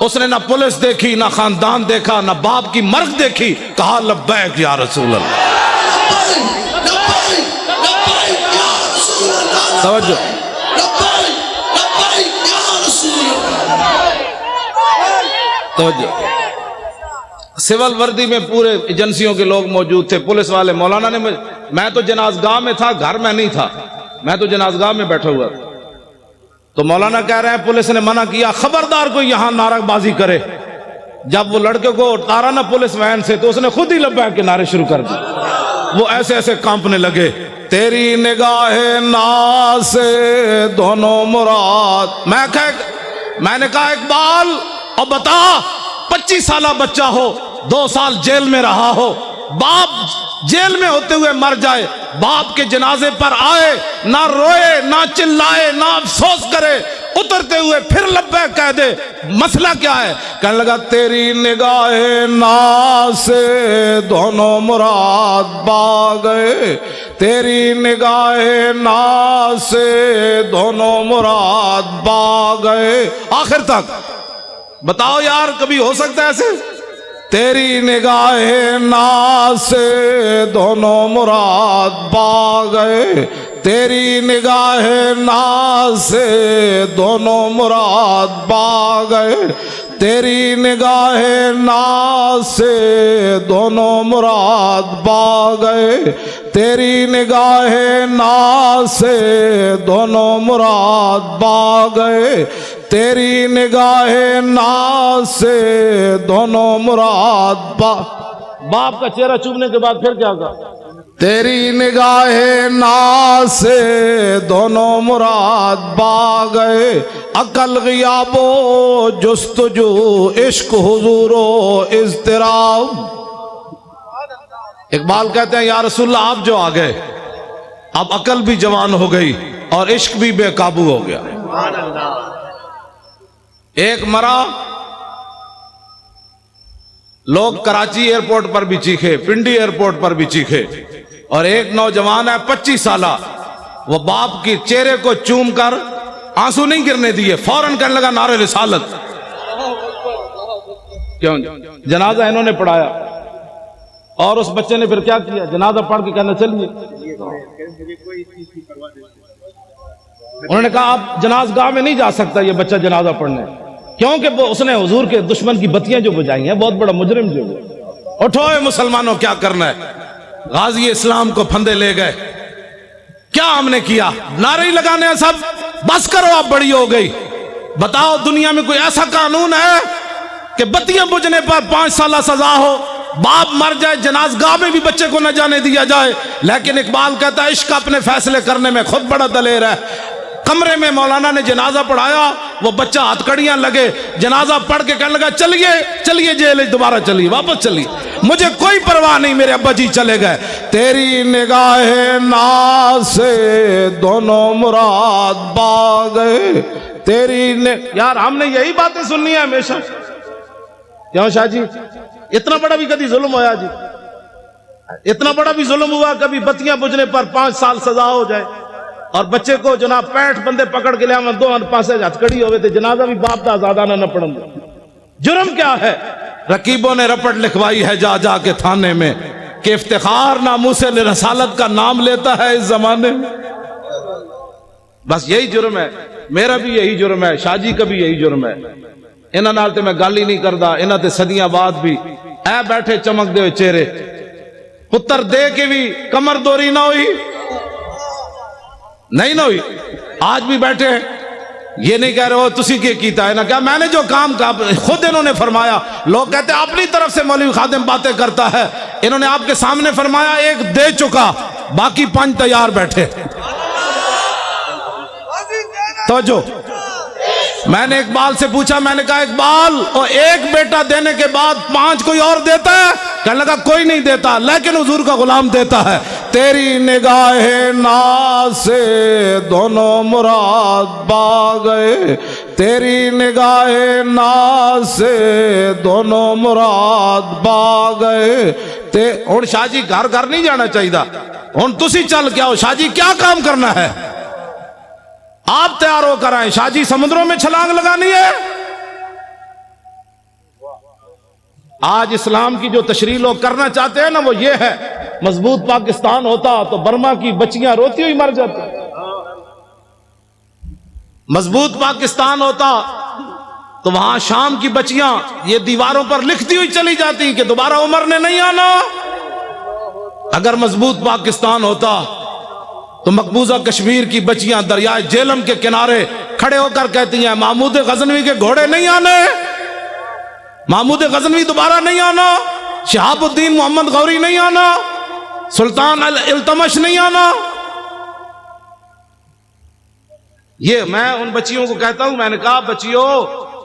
اس نے نہ پولیس دیکھی، نہ خاندان دیکھا، نہ باپ کی مرگ دیکھی، کہا لبیک یا رسول اللہ۔ توجہ، توجہ۔ سول وردی میں پورے ایجنسیوں کے لوگ موجود تھے، پولیس والے۔ مولانا نے میں تو جنازگاہ میں تھا، گھر میں نہیں تھا، میں تو جنازگاہ میں بیٹھا ہوا تھا۔ تو مولانا کہہ رہے ہیں پولیس نے منع کیا، خبردار کوئی یہاں نعرہ بازی کرے۔ جب وہ لڑکے کو اتارا نا پولیس وین سے، تو اس نے خود ہی لبیک کے نعرے شروع کر دی۔ وہ ایسے ایسے کانپنے لگے۔ تیری نگاہ ناز سے دونوں مراد۔ میں نے کہا اقبال اب بتا، 25 سالہ بچہ ہو، 2 سال جیل میں رہا ہو، باپ جیل میں ہوتے ہوئے مر جائے، باپ کے جنازے پر آئے، نہ روئے، نہ چلائے، نہ افسوس کرے، اترتے ہوئے پھر لبیک کہہ دے، مسئلہ کیا ہے؟ کہنے لگا تیری نگاہ ناز سے دونوں مراد پا گئے، تیری نگاہ ناز سے دونوں مراد پا گئے۔ آخر تک بتاؤ یار، کبھی ہو سکتا ہے ایسے؟ تیری نگاہ ناز سے دونوں مراد پا گئے، تیری نگاہ ناز سے دونوں مراد پا گئے، تیری نگاہ ناز سے دونوں مراد پا گئے، تیری نگاہ ناز سے دونوں مراد پا گئے، تیری نگاہ ناز سے دونوں مراد پا۔ باپ کا چہرہ چومنے کے بعد پھر کیا کہا؟ تیری نگاہ ناز سے دونوں مراد پا گئے، عقل غیاب و جستجو، عشق حضور و اضطراب۔ اقبال کہتے ہیں یا رسول اللہ آپ جو آ گئے، اب عقل بھی جوان ہو گئی اور عشق بھی بے قابو ہو گیا۔ ایک مرا، لوگ کراچی ایئرپورٹ پر بھی چیخے، پنڈی ایئرپورٹ پر بھی چیخے، اور ایک نوجوان ہے 25 سالہ، وہ باپ کی چہرے کو چوم کر آنسو نہیں گرنے دیے، فوراً کہنے لگا نعرہ رسالت۔ کیوں؟ جنازہ انہوں نے پڑھایا، اور اس بچے نے پھر کیا کیا؟ جنازہ پڑھ کے کہنا چلیے۔ انہوں نے کہا آپ جنازگاہ میں نہیں جا سکتا یہ بچہ جنازہ پڑھنے، کیونکہ اس نے حضور کے دشمن کی بتیاں جو بجائی ہیں، بہت بڑا مجرم جو ہے۔ اٹھو اے مسلمانوں، کیا کرنا ہے؟ غازی اسلام کو پھندے لے گئے، کیا ہم نے کیا؟ نعرے ہی لگانے ہیں سب، بس کرو اب بڑی ہو گئی۔ بتاؤ دنیا میں کوئی ایسا قانون ہے کہ بتیاں بجھنے پر 5 سالہ سزا ہو، باپ مر جائے جنازگاہ میں بھی بچے کو نہ جانے دیا جائے؟ لیکن اقبال کہتا ہے عشق اپنے فیصلے کرنے میں خود بڑا دلیر ہے۔ کمرے میں مولانا نے جنازہ پڑھایا، وہ بچہ ہتھ کڑیاں لگے، جنازہ پڑھ کے کہنے لگا چلیے چلیے جیل دوبارہ چلیے، واپس چلیے۔ مجھے کوئی پرواہ نہیں، میرے ابا جی چلے گئے۔ تیری نگاہ ناز سے دونوں مراد پا گئے، یار ہم نے یہی باتیں سننی ہے ہمیشہ۔ کیوں شاہ جی اتنا بڑا بھی کبھی ظلم ہوا جی؟ اتنا بڑا بھی ظلم ہوا کبھی بتیاں بجھنے پر 5 سال سزا ہو جائے اور بچے کو جناب 65 بندے پکڑ کے لیا دو پاسے ہتھکڑی ہوئے تھے، جنازہ بھی باپ دا آزادہ نہ پڑھن دے۔ جرم کیا ہے؟ رقیبوں نے رپٹ لکھوائی ہے جا جا کے تھانے میں کہ افتخار ناموس رسالت کا نام لیتا ہے اس زمانے میں۔ بس یہی جرم ہے، میرا بھی یہی جرم ہے، شاہ جی کا بھی یہی جرم ہے۔ انہاں نال تے میں گل ہی نہیں کردا، انہاں تے صدیاں بعد بھی اے بیٹھے چمک دے ہوئے چہرے، پتر دے کے بھی کمر دوری نہ ہوئی، نہیں نہ ہوئی، آج بھی بیٹھے یہ نہیں کہہ رہے ہو تسی کیا کیتا ہے نا کیا، میں نے جو کام کا خود انہوں نے فرمایا۔ لوگ کہتے ہیں اپنی طرف سے مولوی خادم باتیں کرتا ہے، انہوں نے آپ کے سامنے فرمایا ایک دے چکا، باقی 5 تیار بیٹھے۔ توجہ، میں نے اقبال سے پوچھا، میں نے کہا اقبال اور ایک بیٹا دینے کے بعد 5 کوئی اور دیتا ہے؟ کہنے لگا کوئی نہیں دیتا، لیکن حضور کا غلام دیتا ہے۔ تیری نگاہ ناز سے دونوں مراد پا گئے، تیری نگاہ ناز سے دونوں مراد پا گئے۔ ہن شاہ جی گھر گھر نہیں جانا چاہیے، ہن تسی چل کے آؤ، شاہ جی کیا کام کرنا ہے آپ تیار ہو کر آئیں، شاہ جی سمندروں میں چھلانگ لگانی ہے۔ آج اسلام کی جو تشریح لوگ کرنا چاہتے ہیں نا وہ یہ ہے، مضبوط پاکستان ہوتا تو برما کی بچیاں روتی ہوئی مر جاتی، مضبوط پاکستان ہوتا تو وہاں شام کی بچیاں یہ دیواروں پر لکھتی ہوئی چلی جاتی کہ دوبارہ عمر نے نہیں آنا۔ اگر مضبوط پاکستان ہوتا تو مقبوضہ کشمیر کی بچیاں دریائے جیلم کے کنارے کھڑے ہو کر کہتی ہیں محمود غزنوی کے گھوڑے نہیں آنے، محمود غزنوی دوبارہ نہیں آنا، شہاب الدین محمد غوری نہیں آنا، سلطان التمش نہیں آنا۔ یہ میں ان بچیوں کو کہتا ہوں، میں نے کہا بچیوں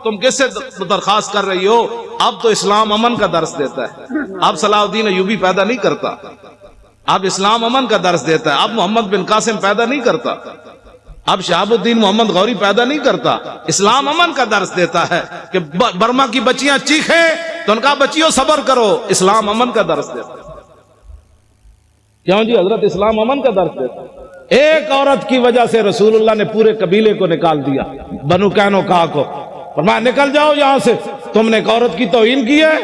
تم کس سے درخواست کر رہی ہو؟ اب تو اسلام امن کا درس دیتا ہے، اب صلاح الدین ایوبی پیدا نہیں کرتا، اب اسلام امن کا درس دیتا ہے، اب محمد بن قاسم پیدا نہیں کرتا، اب شہاب الدین محمد غوری پیدا نہیں کرتا، اسلام امن کا درس دیتا ہے کہ برما کی بچیاں چیخیں تو ان کا بچیوں صبر کرو، اسلام امن کا درس دیتا ہے۔ کیوں جی حضرت اسلام امن کا درس دیتا ہے۔ ایک عورت کی وجہ سے رسول اللہ نے پورے قبیلے کو نکال دیا، بنو قینقاع کو، فرمایا نکل جاؤ یہاں سے، تم نے ایک عورت کی توہین کی ہے،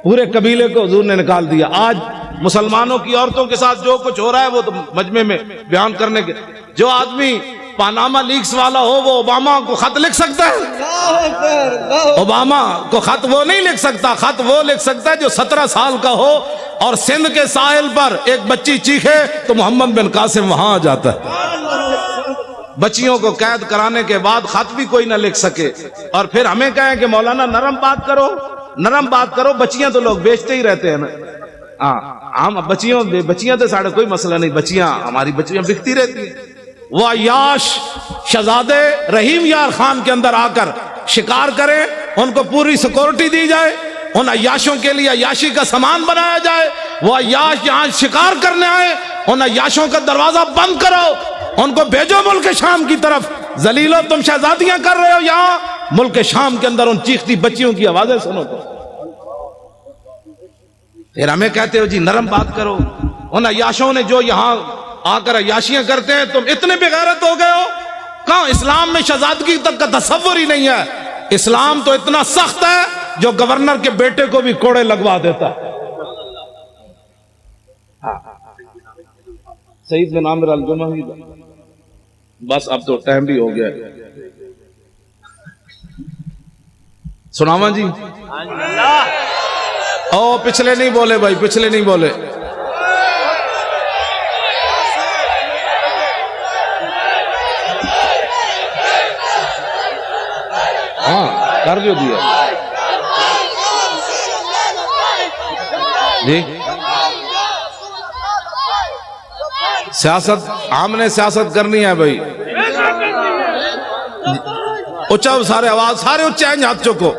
پورے قبیلے کو حضور نے نکال دیا۔ آج مسلمانوں کی عورتوں کے ساتھ جو کچھ ہو رہا ہے وہ تو مجمع میں بیان کرنے کے، جو آدمی پاناما لیکس والا ہو وہ اوباما کو خط لکھ سکتا ہے؟ اوباما کو خط وہ نہیں لکھ سکتا، خط وہ لکھ سکتا ہے جو 17 سال کا ہو اور سندھ کے ساحل پر ایک بچی چیخے تو محمد بن قاسم وہاں آ جاتا ہے۔ بچیوں کو قید کرانے کے بعد خط بھی کوئی نہ لکھ سکے اور پھر ہمیں کہیں کہ مولانا نرم بات کرو، نرم بات کرو، بچیاں تو لوگ بیچتے ہی رہتے ہیں نا۔ ہم بچیاں تو ساڑھے کوئی مسئلہ نہیں، بچیاں ہماری بچیاں بکتی رہتی ہیں۔ وہ عیاش شہزادے رحیم یار خان کے اندر آ کر شکار کریں، ان کو پوری سیکورٹی دی جائے، ان عیاشوں کے لیے عیاشی کا سامان بنایا جائے، وہ عیاش یہاں شکار کرنے آئے، ان عیاشوں کا دروازہ بند کرو، ان کو بھیجو ملک شام کی طرف، ذلیلو تم شہزادیاں کر رہے ہو یہاں ملک شام کے اندر، ان چیختی بچیوں کی آوازیں سنو تو پھر ہمیں کہتے ہو جی نرم بات کرو۔ ان عیاشوں نے جو یہاں آ کر عیاشیاں کرتے ہیں تم اتنے بے غیرت ہو گئے ہو؟ کہاں اسلام میں شہزادگی تک کا تصور ہی نہیں ہے۔ اسلام تو اتنا سخت ہے جو گورنر کے بیٹے کو بھی کوڑے لگوا دیتا ہے۔ سعید بن عامر الجمحی، بس اب تو ٹائم بھی ہو گیا ہے، سناواں جی؟ او پچھلے نہیں بولے بھائی، پچھلے نہیں بولے۔ ہاں کر جو دیا جی۔ سیاست ہم نے سیاست کرنی ہے بھائی، اچھا سارے آواز، سارے اچھے ہیں، ہاتھ چکو۔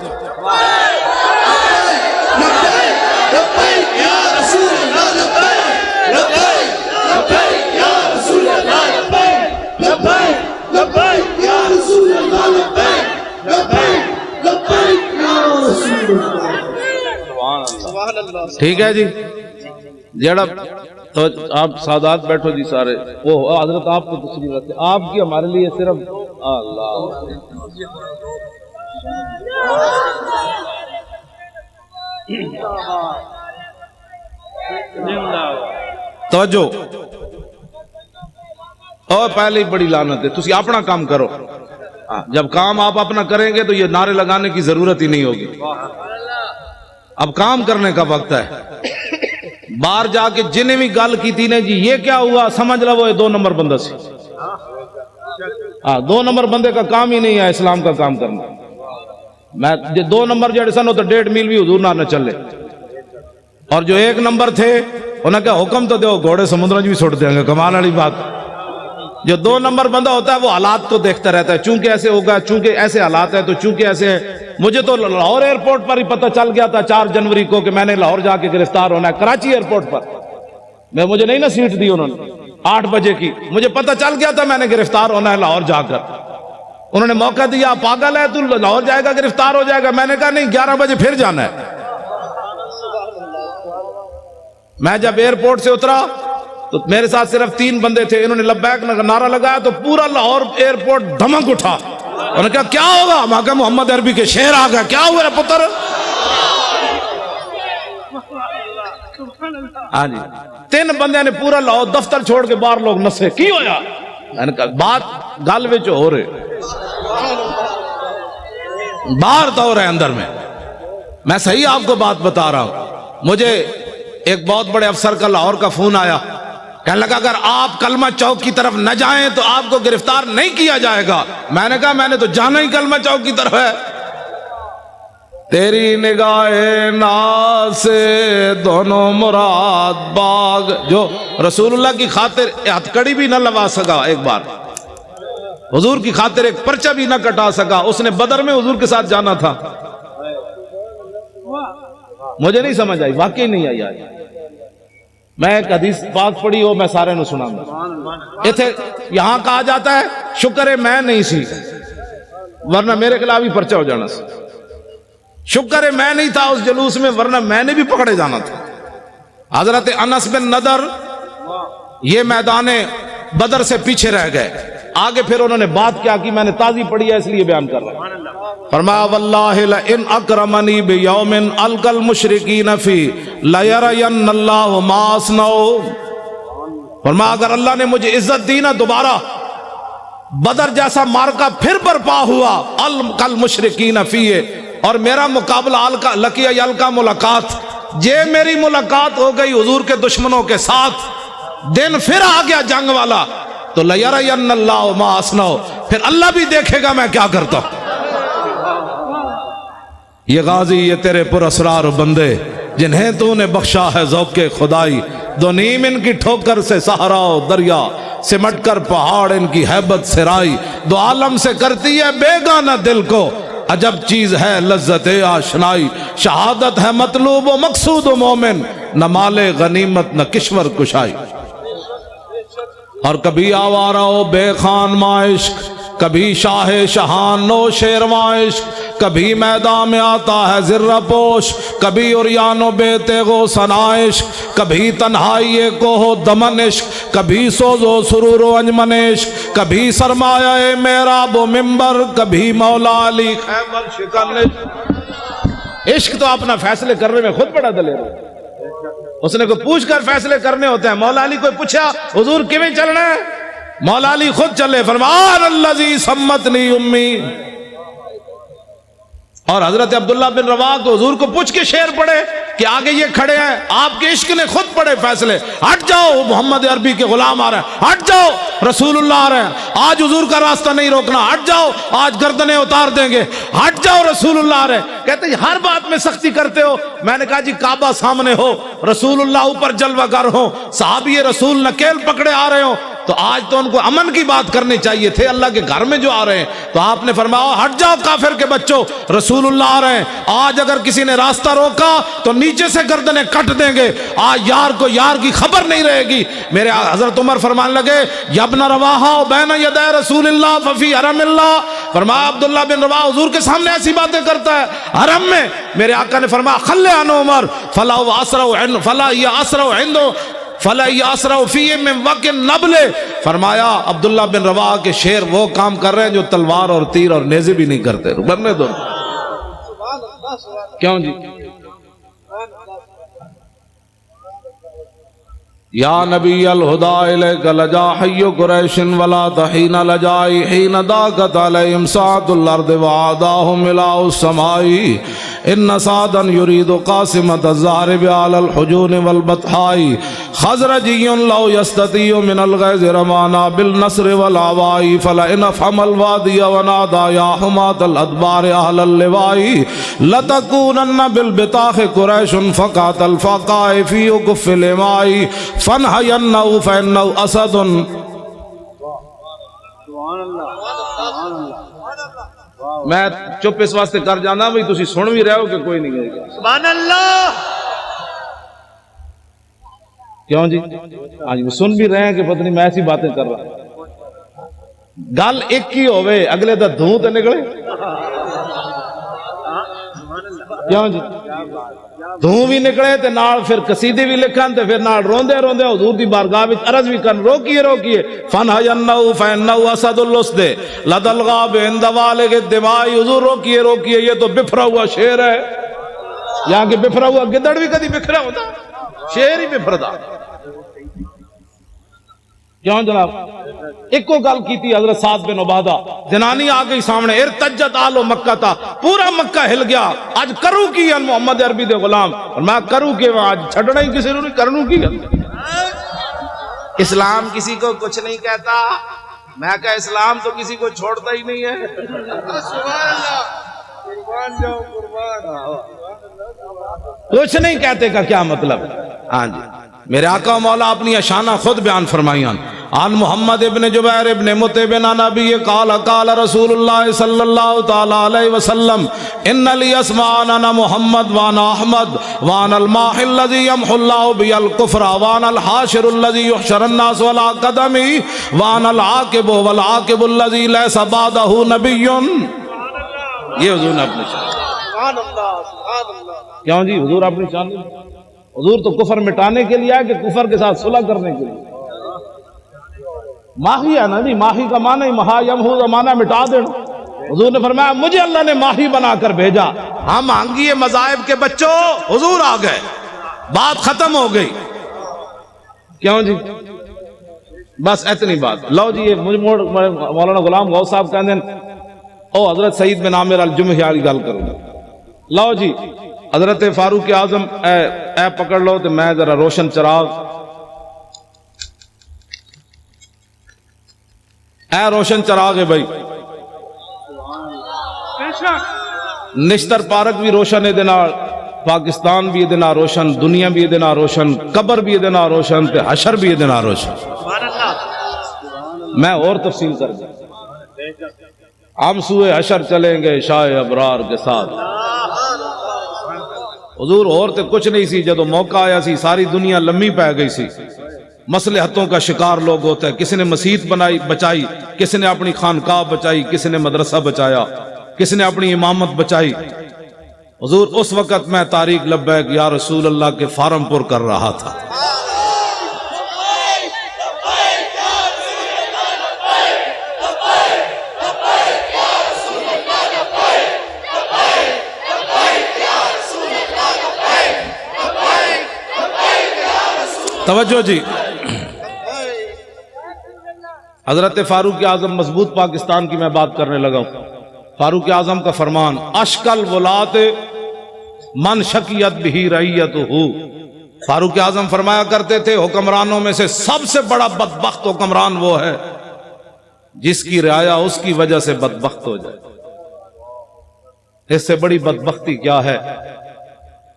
لبیک یا رسول اللہ لبیک لبیک لبیک یا رسول اللہ لبیک لبیک لبیک یا رسول اللہ لبیک لبیک لبیک یا رسول اللہ. ٹھیک ہے جی. جڑا تو آپ سادات بیٹھو جی سارے. وہ حضرت آپ کو تشریف رکھتے, آپ کی ہمارے لیے صرف اللہ. توجہ, اور پہلے ہی بڑی لعنت ہے. تسی اپنا کام کرو. جب کام آپ اپنا کریں گے تو یہ نعرے لگانے کی ضرورت ہی نہیں ہوگی. اب کام کرنے کا وقت ہے. باہر جا کے جنہیں بھی گل کی تھی نے جی یہ کیا ہوا, سمجھ لو وہ 2 نمبر بندہ سی. 2 نمبر بندے کا کام ہی نہیں ہے اسلام کا کام کرنا. میں 2 نمبر جڑے سن تو 1.5 میل بھی حضور نہ چلے, اور جو 1 نمبر تھے انہیں کہا حکم تو دو گھوڑے سمندر بھی چھوڑ دیں گے. کمال والی بات. جو 2 نمبر بندہ ہوتا ہے وہ حالات کو دیکھتا رہتا ہے, چونکہ ایسے ہوگا, چونکہ ایسے حالات ہیں, تو چونکہ ایسے ہے. مجھے تو لاہور ایئرپورٹ پر ہی پتہ چل گیا تھا 4 جنوری کو کہ میں نے لاہور جا کے گرفتار ہونا ہے. کراچی ایئرپورٹ پر مجھے نہیں نا سیٹ دی انہوں نے 8 بجے کی, مجھے پتہ چل گیا تھا میں نے گرفتار ہونا ہے لاہور جا کر. انہوں نے موقع دیا, پاگل ہے تو لاہور جائے گا گرفتار ہو جائے گا. میں نے کہا نہیں, 11 بجے پھر جانا ہے. میں جب ایئرپورٹ سے اترا تو میرے ساتھ صرف 3 بندے تھے. انہوں نے لبیک نعرہ لگایا تو پورا لاہور ایئرپورٹ دھمک اٹھا. انہوں نے کہا کیا ہوگا؟ میں کہا محمد عربی کے شعر آ گیا. کیا ہوا پتر؟ ہاں جی, 3 بندے نے پورا لاہور دفتر چھوڑ کے باہر لوگ نسے. کی ہویا؟ میں نے کہا بات گل وچ ہو رہے, باہر تو ہو رہے اندر میں. میں صحیح آپ کو بات بتا رہا ہوں. مجھے ایک بہت بڑے افسر کا لاہور کا فون آیا, کہنے لگا اگر آپ کلمہ چوک کی طرف نہ جائیں تو آپ کو گرفتار نہیں کیا جائے گا. میں نے کہا میں نے تو جانا ہی کلمہ چوک کی طرف ہے. تیری نگاہ ناز سے دونوں مراد باغ. جو رسول اللہ کی خاطر ہتھکڑی بھی نہ لگا سکا, ایک بار حضور کی خاطر ایک پرچہ بھی نہ کٹا سکا, اس نے بدر میں حضور کے ساتھ جانا تھا. مجھے نہیں سمجھ آئی, واقعی نہیں آئی. آج میں ایک حدیث پاک پڑھی ہو, میں سارے نو سناؤں گا. یہاں کہا جاتا ہے شکر ہے میں نہیں سی, ورنہ میرے خلاف ہی پرچہ ہو جانا سی. شکر ہے میں نہیں تھا اس جلوس میں, ورنہ میں نے بھی پکڑے جانا تھا. حضرت انس بن نضر یہ میدان بدر سے پیچھے رہ گئے. آگے پھر انہوں نے بات کیا کی, میں نے تازی پڑھی ہے اس لیے بیان کر رہا ہوں. فرمایا واللہ لئن اکرمنی بیوم القى المشرکین فی لیرین اللہ ما اصنع. فرمایا اگر اللہ نے مجھے عزت دی نا, دوبارہ بدر جیسا مارکا پھر برپا ہوا القى المشرکین فی, اور میرا مقابلہ لقی القى ملاقات, یہ میری ملاقات ہو گئی حضور کے دشمنوں کے ساتھ, دن پھر آ گیا جنگ والا, تو لیرین اللہ ما اصنع, پھر اللہ بھی دیکھے گا میں کیا کرتا ہوں. یہ غازی یہ تیرے پر اسرار بندے جنہیں تو نے بخشا ہے ذوق خدائی, 2 نیم ان کی ٹھوکر سے صحرا و دریا, سمٹ کر پہاڑ ان کی ہیبت سے رائی, 2 عالم سے کرتی ہے بیگانہ دل کو, عجب چیز ہے لذت آشنائی. شہادت ہے مطلوب و مقصود و مومن, نہ مال غنیمت نہ کشور کشائی. اور کبھی آوارہ و بے خان معاشق, کبھی شاہ شہان نو شیرواں عشق, کبھی میدان میں آتا ہے ذرہ پوش, کبھی عریان و بے تیغ و ثنا عشق, کبھی تنہائی کو ہو دمن عشق, کبھی سوز و سرور و انجمن عشق, کبھی سرمایہ محراب و منبر, کبھی مولا علی خیبر شکن عشق. عشق تو اپنا فیصلے کرنے میں خود بڑا دلیر ہے, اس نے کوئی پوچھ کر فیصلے کرنے ہوتے ہیں. مولا علی کوئی پوچھا حضور کیویں چلنا ہے, مولا علی خود چلے, فرمان الذی سمتنی امی. اور حضرت عبداللہ بن رواح کو حضور کو پوچھ کے شعر پڑھے کہ آگے یہ کھڑے ہیں, آپ کے عشق نے خود پڑھے فیصلے, ہٹ جاؤ محمد عربی کے غلام آ رہے ہیں, ہٹ جاؤ رسول اللہ آ رہے ہیں, آج حضور کا راستہ نہیں روکنا, ہٹ جاؤ آج گردنیں اتار دیں گے, ہٹ جاؤ رسول اللہ آ رہے ہیں. کہتے ہیں ہر بات میں سختی کرتے ہو. میں نے کہا جی کعبہ سامنے ہو, رسول اللہ اوپر جلوہ گر ہو, صحابی رسول نکیل پکڑے آ رہے ہو, تو آج تو ان کو امن کی بات کرنی چاہیے تھے، اللہ کے گھر میں جو آ رہے ہیں تو آپ نے فرمایا ہٹ جاؤ کافر کے بچوں، رسول اللہ آ رہے ہیں۔ آج اگر کسی نے راستہ روکا تو نیچے سے گردنیں کٹ دیں گے، آج یار کو یار کی خبر نہیں رہے گی۔ میرے حضرت عمر فرمان لگے یا ابن رواحہ بین یدی رسول اللہ ففی حرم اللہ، فرمایا عبداللہ بن رواحہ حضور کے سامنے ایسی باتیں کرتا ہے حرم میں۔ میرے آقا نے فرمایا خلی عن عمر فلا یاسرع فیہ من وقت النبل، فرمایا عبداللہ بن رواحہ کے شیر وہ کام کر رہے ہیں جو تلوار اور تیر اور نیزے بھی نہیں کرتے، بننے دو۔ کیوں جی؟ یا نبی الہدا الیک لجا حی قریش ولا تحین لجائی حین داقت علیہم ساعت الارض وعاداہم الہ السماء ان سعدا یرید قاسمت الزہرب علی الحجون والبطحاء خزرجی لو یستطیع من الغیظ رمانا بالنصر والعواء فلئن افهم الوادی ونادا یا حمات الادبار اہل اللواء لتکونن بالبطاخ قریش فقات الفقاء فی کف الاماء فَنْحَيَنَّهُ فَإِنَّهُ أَسَدٌ۔ میں چپ اس واسطے کر جانا بھی تسی سن بھی رہے ہو کہ کوئی نہیں گئے گا۔ سبحان اللہ۔ کیوں جی؟ آج وہ سن بھی رہے ہیں کہ پتہ نہیں میں ایسی باتیں کر رہا ہوں۔ گل ایک ہی ہوئے اگلے دا دھوں تے نکلے، کیوں جی؟ دھوں بھی نکلے تے نال پھر قصیدے بھی لکھن تے پھر نال روندے روندے حضور دی بارگاہ وچ عرض بھی کرن روکیے روکیے فَنْحَيَنَّهُ فَإِنَّهُ أَسَدُ اللُّسْدِ لَدَى الْغَابِ عِنْدَ وَالِغِ الدِّمَاءِ، حضور روکیے روکیے یہ تو بفرا ہوا شیر ہے، یہاں کہ بفرا ہوا گدڑ بھی کدی بکھرا ہوتا، شیر ہی بفردا۔ کیوں جناب؟ ایک کو گل کی تھی حضرت سعد بن عبادہ، جنانی آ گئی سامنے، ارتجت آل مکہ تھا، پورا مکہ ہل گیا، آج کروں کی ان محمد عربی دے غلام، اور میں کروں کہ آج چھڑنا ہی کسی نے نہیں کرنوں کی۔ اسلام کسی کو کچھ نہیں کہتا، میں کہا اسلام تو کسی کو چھوڑتا ہی نہیں ہے۔ کچھ نہیں کہتے کا کیا مطلب؟ ہاں جی، میرے آقا مولا اپنی اشانہ خود بیان فرمائیاں۔ عن محمد ابن جبیر ابن مطعب عن ابی قال قال رسول اللہ صلی اللہ تعالی علیہ وسلم ان لی اسماء انا محمد وانا احمد وانا الماح الذی یمحو اللہ بی الکفر وانا الحاشر الذی یحشر الناس ولا قدمی وانا العاقب والعاقب الذی لیس بعدہ نبی۔ یہ حضور نے اپنی شان۔ سبحان اللہ سبحان اللہ۔ کیوں جی؟ حضور اپنی شان، حضور تو کفر مٹانے کے لیے ہے کہ کفر کے ساتھ صلح کرنے کے لیے؟ ماہی ہے نا جی، ماہی کا معنی ہی مہا یمحو کا معنی مٹا دینا۔ حضور نے فرمایا مجھے اللہ نے ماہی بنا کر بھیجا، ہم مانگیے مذاہب کے بچوں، حضور آ گئے، بات ختم ہو گئی۔ کیوں جی؟ بس اتنی بات۔ لو جی یہ مولانا غلام غوث صاحب کہتے ہیں او حضرت سعید بن عامر الجمحی والی گل کروں گا۔ لو جی حضرت فاروق اعظم اے پکڑ لو تو میں ذرا روشن چراغ، اے روشن چراغ ہے بھائی، نشتر پارک بھی روشن ہے دینا، پاکستان بھی دینا روشن، دنیا بھی دینا روشن، قبر بھی دینا روشن، تے حشر بھی دینا روشن۔ سبحان اللہ۔ میں اور تفصیل کر دوں، ہم سوئے حشر چلیں گے شاہ ابرار کے ساتھ۔ حضور اور تے کچھ نہیں سی، جدو موقع آیا سی ساری دنیا لمبی پہ گئی سی، مصلحتوں کا شکار لوگ ہوتا ہے، کسی نے مسجد بنائی بچائی، کسی نے اپنی خانقاہ بچائی، کسی نے مدرسہ بچایا، کسی نے اپنی امامت بچائی۔ حضور اس وقت میں طارق لبیک یا رسول اللہ کے فارم پر کر رہا تھا۔ توجہ جی، حضرت فاروق اعظم مضبوط پاکستان کی میں بات کرنے لگا ہوں۔ فاروق اعظم کا فرمان اشکل ولات من شکیت بھی رعیتہ، فاروق اعظم فرمایا کرتے تھے حکمرانوں میں سے سب سے بڑا بدبخت حکمران وہ ہے جس کی رعایا اس کی وجہ سے بدبخت ہو جائے۔ اس سے بڑی بدبختی کیا ہے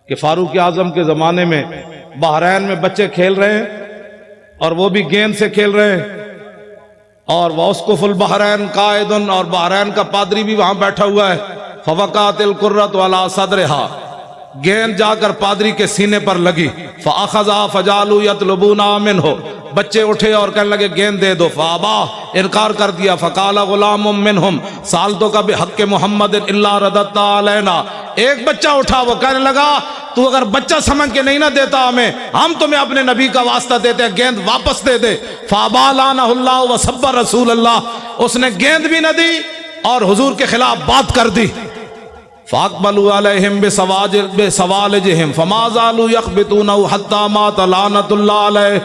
کہ فاروق اعظم کے زمانے میں بحرین میں بچے کھیل رہے ہیں اور وہ بھی گیند سے کھیل رہے ہیں، اور واسقف البحرین قائدن، اور بحرین کا پادری بھی وہاں بیٹھا ہوا ہے. فوقعت القرۃ علی صدرہا، گیند جا کر پادری کے سینے پر لگی. فاخذا فجعلوا یطلبونها منہ، بچے اٹھے اور کہنے لگے گیند دے دو. فابا، انکار کر دیا. فقال غلام منہم سالتک بحق محمد الا رددت علینا، ایک بچہ اٹھا، وہ کہنے لگا تو اگر بچہ سمجھ کے نہیں نہ دیتا ہمیں، ہم تمہیں اپنے نبی کا واسطہ دیتے ہیں، گیند واپس دے دے. فابا لعنہ اللہ وسب رسول اللہ، اس نے گیند بھی نہ دی اور حضور کے خلاف بات کر دی. فاقبلوا علیہم بسوالجہم فما زالوا یخبطونہ حتی مات لعنۃ اللہ علیہ.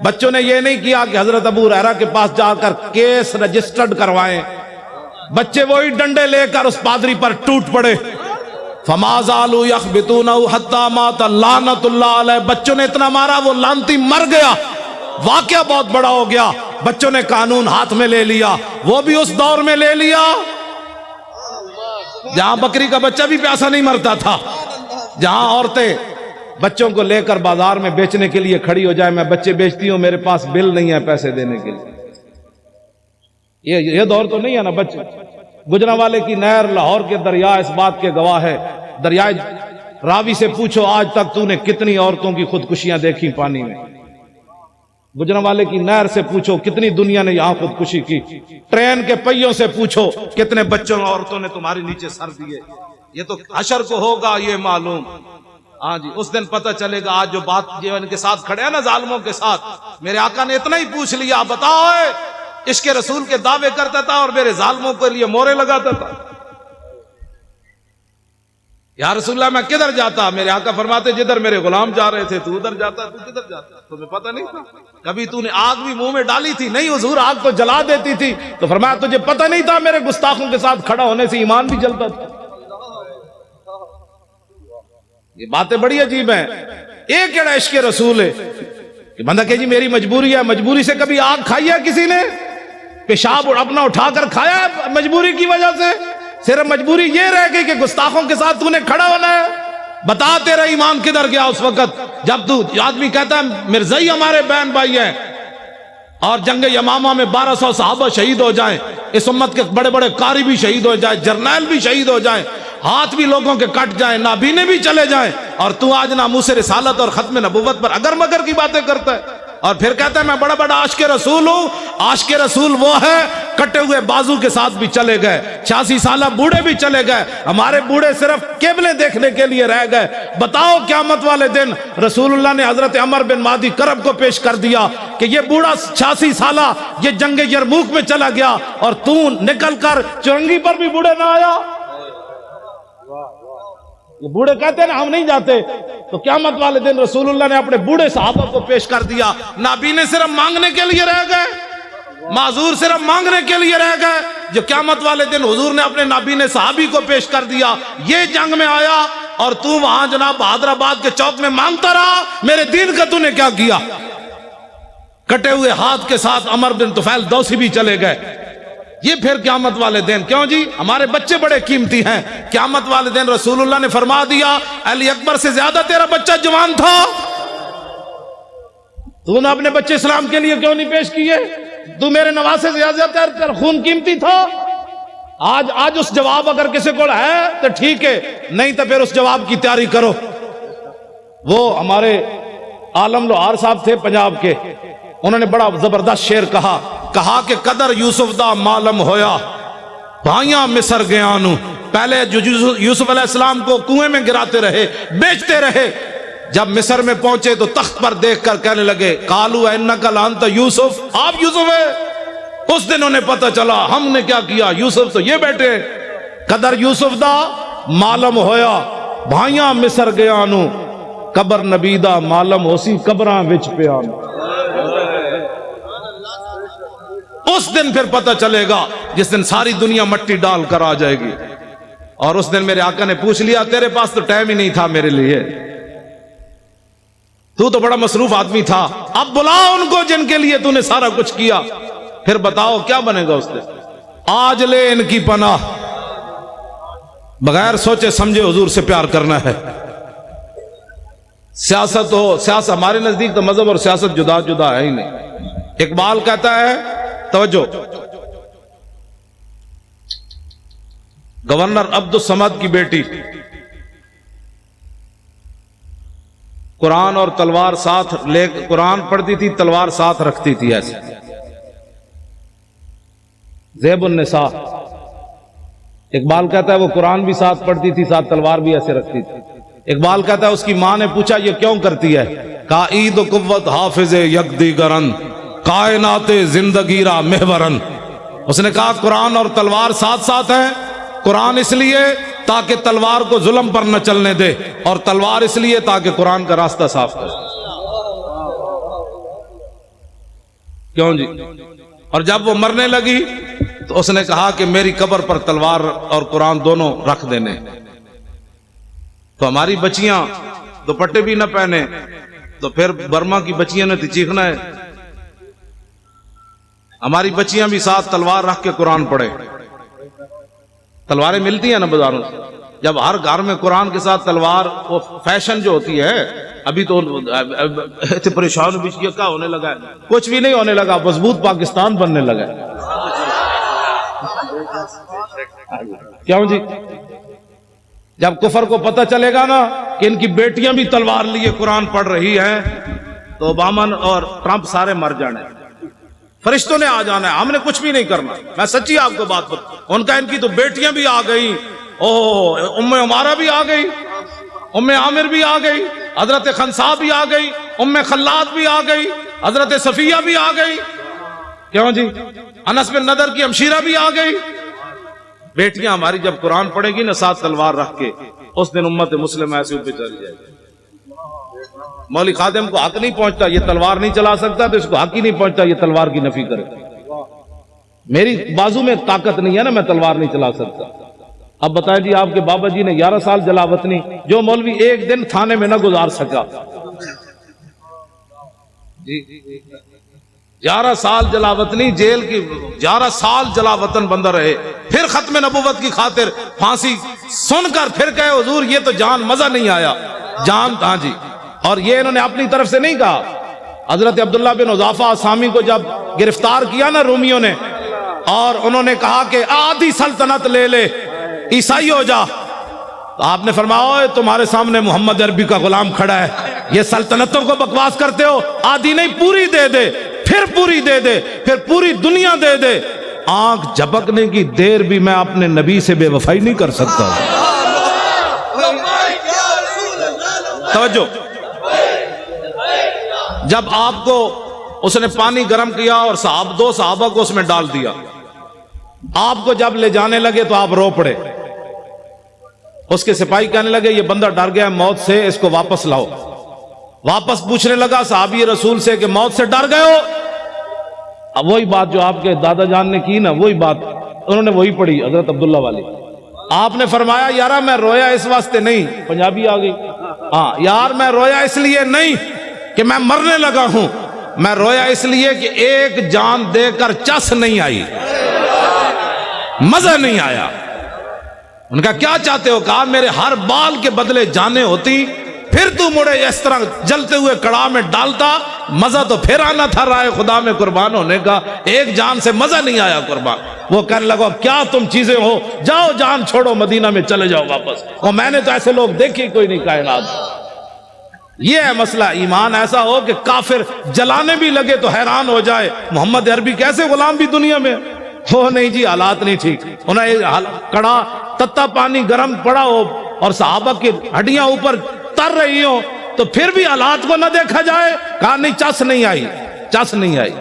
بچوں نے یہ نہیں کیا کہ حضرت ابو ہریرہ کے پاس جا کر کیس رجسٹرڈ کروائیں، بچے وہی ڈنڈے لے کر اس پادری پر ٹوٹ پڑے. فما زالوا یخبطونہ حتی مات لعنۃ اللہ علیہ، بچوں نے اتنا مارا وہ لعنتی مر گیا. واقعہ بہت بڑا ہو گیا. بچوں نے قانون ہاتھ میں لے لیا، وہ بھی اس دور میں لے لیا جہاں بکری کا بچہ بھی پیاسا نہیں مرتا تھا، جہاں عورتیں بچوں کو لے کر بازار میں بیچنے کے لیے کھڑی ہو جائے، میں بچے بیچتی ہوں، میرے پاس بل نہیں ہے پیسے دینے کے لیے. یہ دور تو نہیں ہے نا. بچے گجرانوالے کی نہر، لاہور کے دریا اس بات کے گواہ ہے. دریائے راوی سے پوچھو آج تک تو نے کتنی عورتوں کی خودکشیاں دیکھی پانی میں. گجرانوالے کی نہر سے پوچھو کتنی دنیا نے یہاں خودکشی کی. ٹرین کے پہیوں سے پوچھو کتنے بچوں اور عورتوں نے تمہارے نیچے سر دیے. یہ تو حشر کو ہوگا یہ معلوم. ہاں جی، اس دن پتہ چلے گا. آج جو بات جو ان کے ساتھ کھڑے ہیں نا ظالموں کے ساتھ، میرے آقا نے اتنا ہی پوچھ لیا، بتاؤ عشق رسول کے دعوے کرتا تھا اور میرے ظالموں کے لیے مورے لگاتا تھا. یا رسول اللہ میں کدھر جاتا؟ میرے آقا فرماتے جدھر میرے غلام جا رہے تھے تو ادھر جاتا. تو کدھر جاتا؟ تمہیں پتہ نہیں تھا؟ کبھی تو نے آگ بھی منہ میں ڈالی تھی؟ نہیں حضور، آگ تو جلا دیتی تھی. تو فرمایا تجھے پتہ نہیں تھا میرے گستاخوں کے ساتھ کھڑا ہونے سے ایمان بھی جلتا تھا. یہ باتیں بڑی عجیب ہیں. ایک کیڑا عشق رسول ہے کہ بندہ کہ جی میری مجبوری ہے. مجبوری سے کبھی آگ کھائی ہے کسی نے؟ پیشاب اپنا اٹھا کر کھایا ہے مجبوری کی وجہ سے؟ صرف مجبوری یہ رہ گئی کہ گستاخوں کے ساتھ تو نے کھڑا ہونا ہے. بتا تیرا ایمان کدھر گیا اس وقت جب تو آدمی کہتا ہے مرزائی ہمارے بہن بھائی ہیں اور جنگ یمامہ میں 1200 صحابہ شہید ہو جائیں، اس امت کے بڑے بڑے قاری بھی شہید ہو جائیں، جرنیل بھی شہید ہو جائیں، ہاتھ بھی لوگوں کے کٹ جائیں، نابینے بھی چلے جائیں، اور تو آج ناموس رسالت اور ختم نبوت پر اگر مگر کی باتیں کرتا ہے اور پھر کہتا ہے میں بڑا بڑا عاشق رسول ہوں. عاشق رسول وہ ہے کٹے ہوئے بازو کے ساتھ بھی چلے گئے، 86 سالہ بوڑھے بھی چلے گئے. ہمارے بوڑھے صرف قبلے دیکھنے کے لیے رہ گئے. بتاؤ قیامت والے دن رسول اللہ نے حضرت عمر بن مادی کرب کو پیش کر دیا کہ یہ بوڑھا 86 سالہ یہ جنگ یرموک میں چلا گیا اور تو نکل کر چرنگی پر بھی بوڑھے نہ آیا. یہ بوڑھے کہتے ہیں نا ہم نہیں جاتے. تو قیامت والے دن رسول اللہ نے اپنے بوڑھے صحابہ کو پیش کر دیا. نابینے صرف مانگنے کے لیے رہ گئے، معذور صرف مانگنے کے لیے رہ گئے. جو قیامت والے دن حضور نے اپنے نابینے صحابی کو پیش کر دیا، یہ جنگ میں آیا اور تو وہاں جناب حیدرآباد کے چوک میں مانگتا رہا میرے دین کا تو نے کیا کیا. کٹے ہوئے ہاتھ کے ساتھ عمر بن طفیل دوسی بھی چلے گئے. یہ پھر قیامت والے دن کیوں جی؟ ہمارے بچے بڑے قیمتی ہیں. قیامت والے دن رسول اللہ نے فرما دیا علی اکبر سے زیادہ تیرا بچہ جوان تھا، تو نے اپنے بچے اسلام کے لیے کیوں نہیں پیش کیے؟ تو میرے نواسے سے زیادہ تیرا خون قیمتی تھا. آج اس جواب اگر کسی کو ہے تو ٹھیک ہے، نہیں تو پھر اس جواب کی تیاری کرو. وہ ہمارے عالم لوہار صاحب تھے پنجاب کے، انہوں نے بڑا زبردست شعر کہا کہ قدر یوسف دا معلوم ہویا بھائیاں مصر گیا نو. پہلے یوسف علیہ السلام کو کنویں میں گراتے رہے، بیچتے رہے، جب مصر میں پہنچے تو تخت پر دیکھ کر کہنے لگے قالوا انک لانت یوسف، آپ یوسف ہے. اس دن انہیں پتہ چلا ہم نے کیا کیا، یوسف تو یہ بیٹے. قدر یوسف دا معلوم ہویا بھائیاں مصر گیا نو، قبر نبی دا معلوم ہوسی قبراں وچ پیا. اس دن پھر پتہ چلے گا جس دن ساری دنیا مٹی ڈال کر آ جائے گی. اور اس دن میرے آقا نے پوچھ لیا تیرے پاس تو ٹائم ہی نہیں تھا میرے لیے، تو بڑا مصروف آدمی تھا، اب بلا ان کو جن کے لیے تو نے سارا کچھ کیا. پھر بتاؤ کیا بنے گا اس دن. آج لے ان کی پناہ، بغیر سوچے سمجھے حضور سے پیار کرنا ہے. سیاست ہو، سیاست ہمارے نزدیک تو مذہب اور سیاست جدا جدا ہے ہی نہیں. اقبال کہتا ہے توجہ، گورنر عبد الصمد کی بیٹی قرآن اور تلوار ساتھ لے، قرآن پڑھتی تھی، تلوار ساتھ رکھتی تھی ایسے. زیب النساء. اقبال کہتا ہے وہ قرآن بھی ساتھ پڑھتی تھی، ساتھ تلوار بھی ایسے رکھتی تھی. اقبال کہتا ہے اس کی ماں نے پوچھا یہ کیوں کرتی ہے؟ کہا عید و قوت حافظ یک دیگرن، کائنات زندگی را محورن. اس نے کہا قرآن اور تلوار ساتھ ساتھ ہیں. قرآن اس لیے تاکہ تلوار کو ظلم پر نہ چلنے دے، اور تلوار اس لیے تاکہ قرآن کا راستہ صاف کرے. کیوں جی؟ اور جب وہ مرنے لگی تو اس نے کہا کہ میری قبر پر تلوار اور قرآن دونوں رکھ دینے. تو ہماری بچیاں دوپٹے بھی نہ پہنے تو پھر برما کی بچیاں نے تو چیخنا ہے. ہماری بچیاں بھی ساتھ تلوار رکھ کے قرآن پڑھے. تلواریں ملتی ہیں نا بازاروں سے. جب ہر گھر میں قرآن کے ساتھ تلوار، وہ فیشن جو ہوتی ہے، ابھی تو پریشان بھی کیا ہونے لگا ہے. کچھ بھی نہیں ہونے لگا، مضبوط پاکستان بننے لگا ہے. کیوں جی؟ جب کفر کو پتہ چلے گا نا کہ ان کی بیٹیاں بھی تلوار لیے قرآن پڑھ رہی ہیں تو اوباما اور ٹرمپ سارے مر جانے. فرشتوں نے آ جانا ہے، ہم نے کچھ بھی نہیں کرنا. میں سچی آپ کو بات بتا، ان کا ان کی تو بیٹیاں بھی آ گئی، ام عمارہ بھی آ گئی، ام عامر بھی آ گئی، حضرت خنسا بھی آ گئی، ام خلاد بھی آ گئی، حضرت صفیہ بھی آ گئی. کیوں جی؟ انس بن نضر کی ہمشیرہ بھی آ گئی. بیٹیاں ہماری جب قرآن پڑھے گی نا ساتھ تلوار رکھ کے، اس دن امت مسلم ایسے اوپر چلی جائے گی. مولوی خادم کو حق نہیں پہنچتا یہ تلوار نہیں چلا سکتا، تو اس کو حق ہی نہیں پہنچتا یہ تلوار کی نفی کرے. میری بازو میں طاقت نہیں ہے نا، میں تلوار نہیں چلا سکتا. اب بتائیں جی، آپ کے بابا جی نے 11 سال جلا وطنی، جو مولوی ایک دن تھانے میں نہ گزار سکا، 11 سال جلا وطنی، جیل کی 11 سال جلا وطن بندہ رہے، پھر ختم نبوت کی خاطر پھانسی سن کر پھر کہے حضور یہ تو جان مزہ نہیں آیا جان. ہاں جی. اور یہ انہوں نے اپنی طرف سے نہیں کہا. حضرت عبداللہ بن حذافہ اسامی کو جب گرفتار کیا نا رومیوں نے، اور انہوں نے کہا کہ آدھی سلطنت لے لے، عیسائی ہو جا، تو آپ نے فرمایا اوے تمہارے سامنے محمد عربی کا غلام کھڑا ہے، یہ سلطنتوں کو بکواس کرتے ہو، آدھی نہیں پوری دے دے، پھر پوری دے دے، پھر پوری دنیا دے دے. آنکھ جھپکنے کی دیر بھی میں اپنے نبی سے بے وفائی نہیں کر سکتا. توجہ. جب آپ کو اس نے پانی گرم کیا اور دو صحابہ کو اس میں ڈال دیا، آپ کو جب لے جانے لگے تو آپ رو پڑے. اس کے سپاہی کہنے لگے یہ بندہ ڈر گیا موت سے، اس کو واپس لاؤ. واپس پوچھنے لگا صحابی رسول سے کہ موت سے ڈر گئے ہو؟ اب وہی بات جو آپ کے دادا جان نے کی نا، وہی بات انہوں نے وہی پڑھی حضرت عبداللہ والی. آپ نے فرمایا یارا میں رویا اس واسطے نہیں، پنجابی آ گئی، ہاں یار میں رویا اس لیے نہیں کہ میں مرنے لگا ہوں، میں رویا اس لیے کہ ایک جان دے کر چس نہیں آئی، مزہ نہیں آیا. ان کا کیا چاہتے ہو؟ کہا میرے ہر بال کے بدلے جانیں ہوتی، پھر تو مڑے اس طرح جلتے ہوئے کڑاہ میں ڈالتا، مزہ تو پھر آنا تھا رائے خدا میں قربان ہونے کا، ایک جان سے مزہ نہیں آیا قربان. وہ کہنے لگا کیا تم چیزیں ہو، جاؤ جان چھوڑو مدینہ میں چلے جاؤ واپس. اور میں نے تو ایسے لوگ دیکھے کوئی نہیں کائنات. یہ ہے مسئلہ. ایمان ایسا ہو کہ کافر جلانے بھی لگے تو حیران ہو جائے محمد عربی کیسے غلام بھی دنیا میں ہو. نہیں جی حالات نہیں ٹھیک. انہیں کڑا تتا پانی گرم پڑا ہو اور صحابہ کی ہڈیاں اوپر تر رہی ہوں تو پھر بھی حالات کو نہ دیکھا جائے. کہا نہیں چس نہیں آئی، چس نہیں آئی.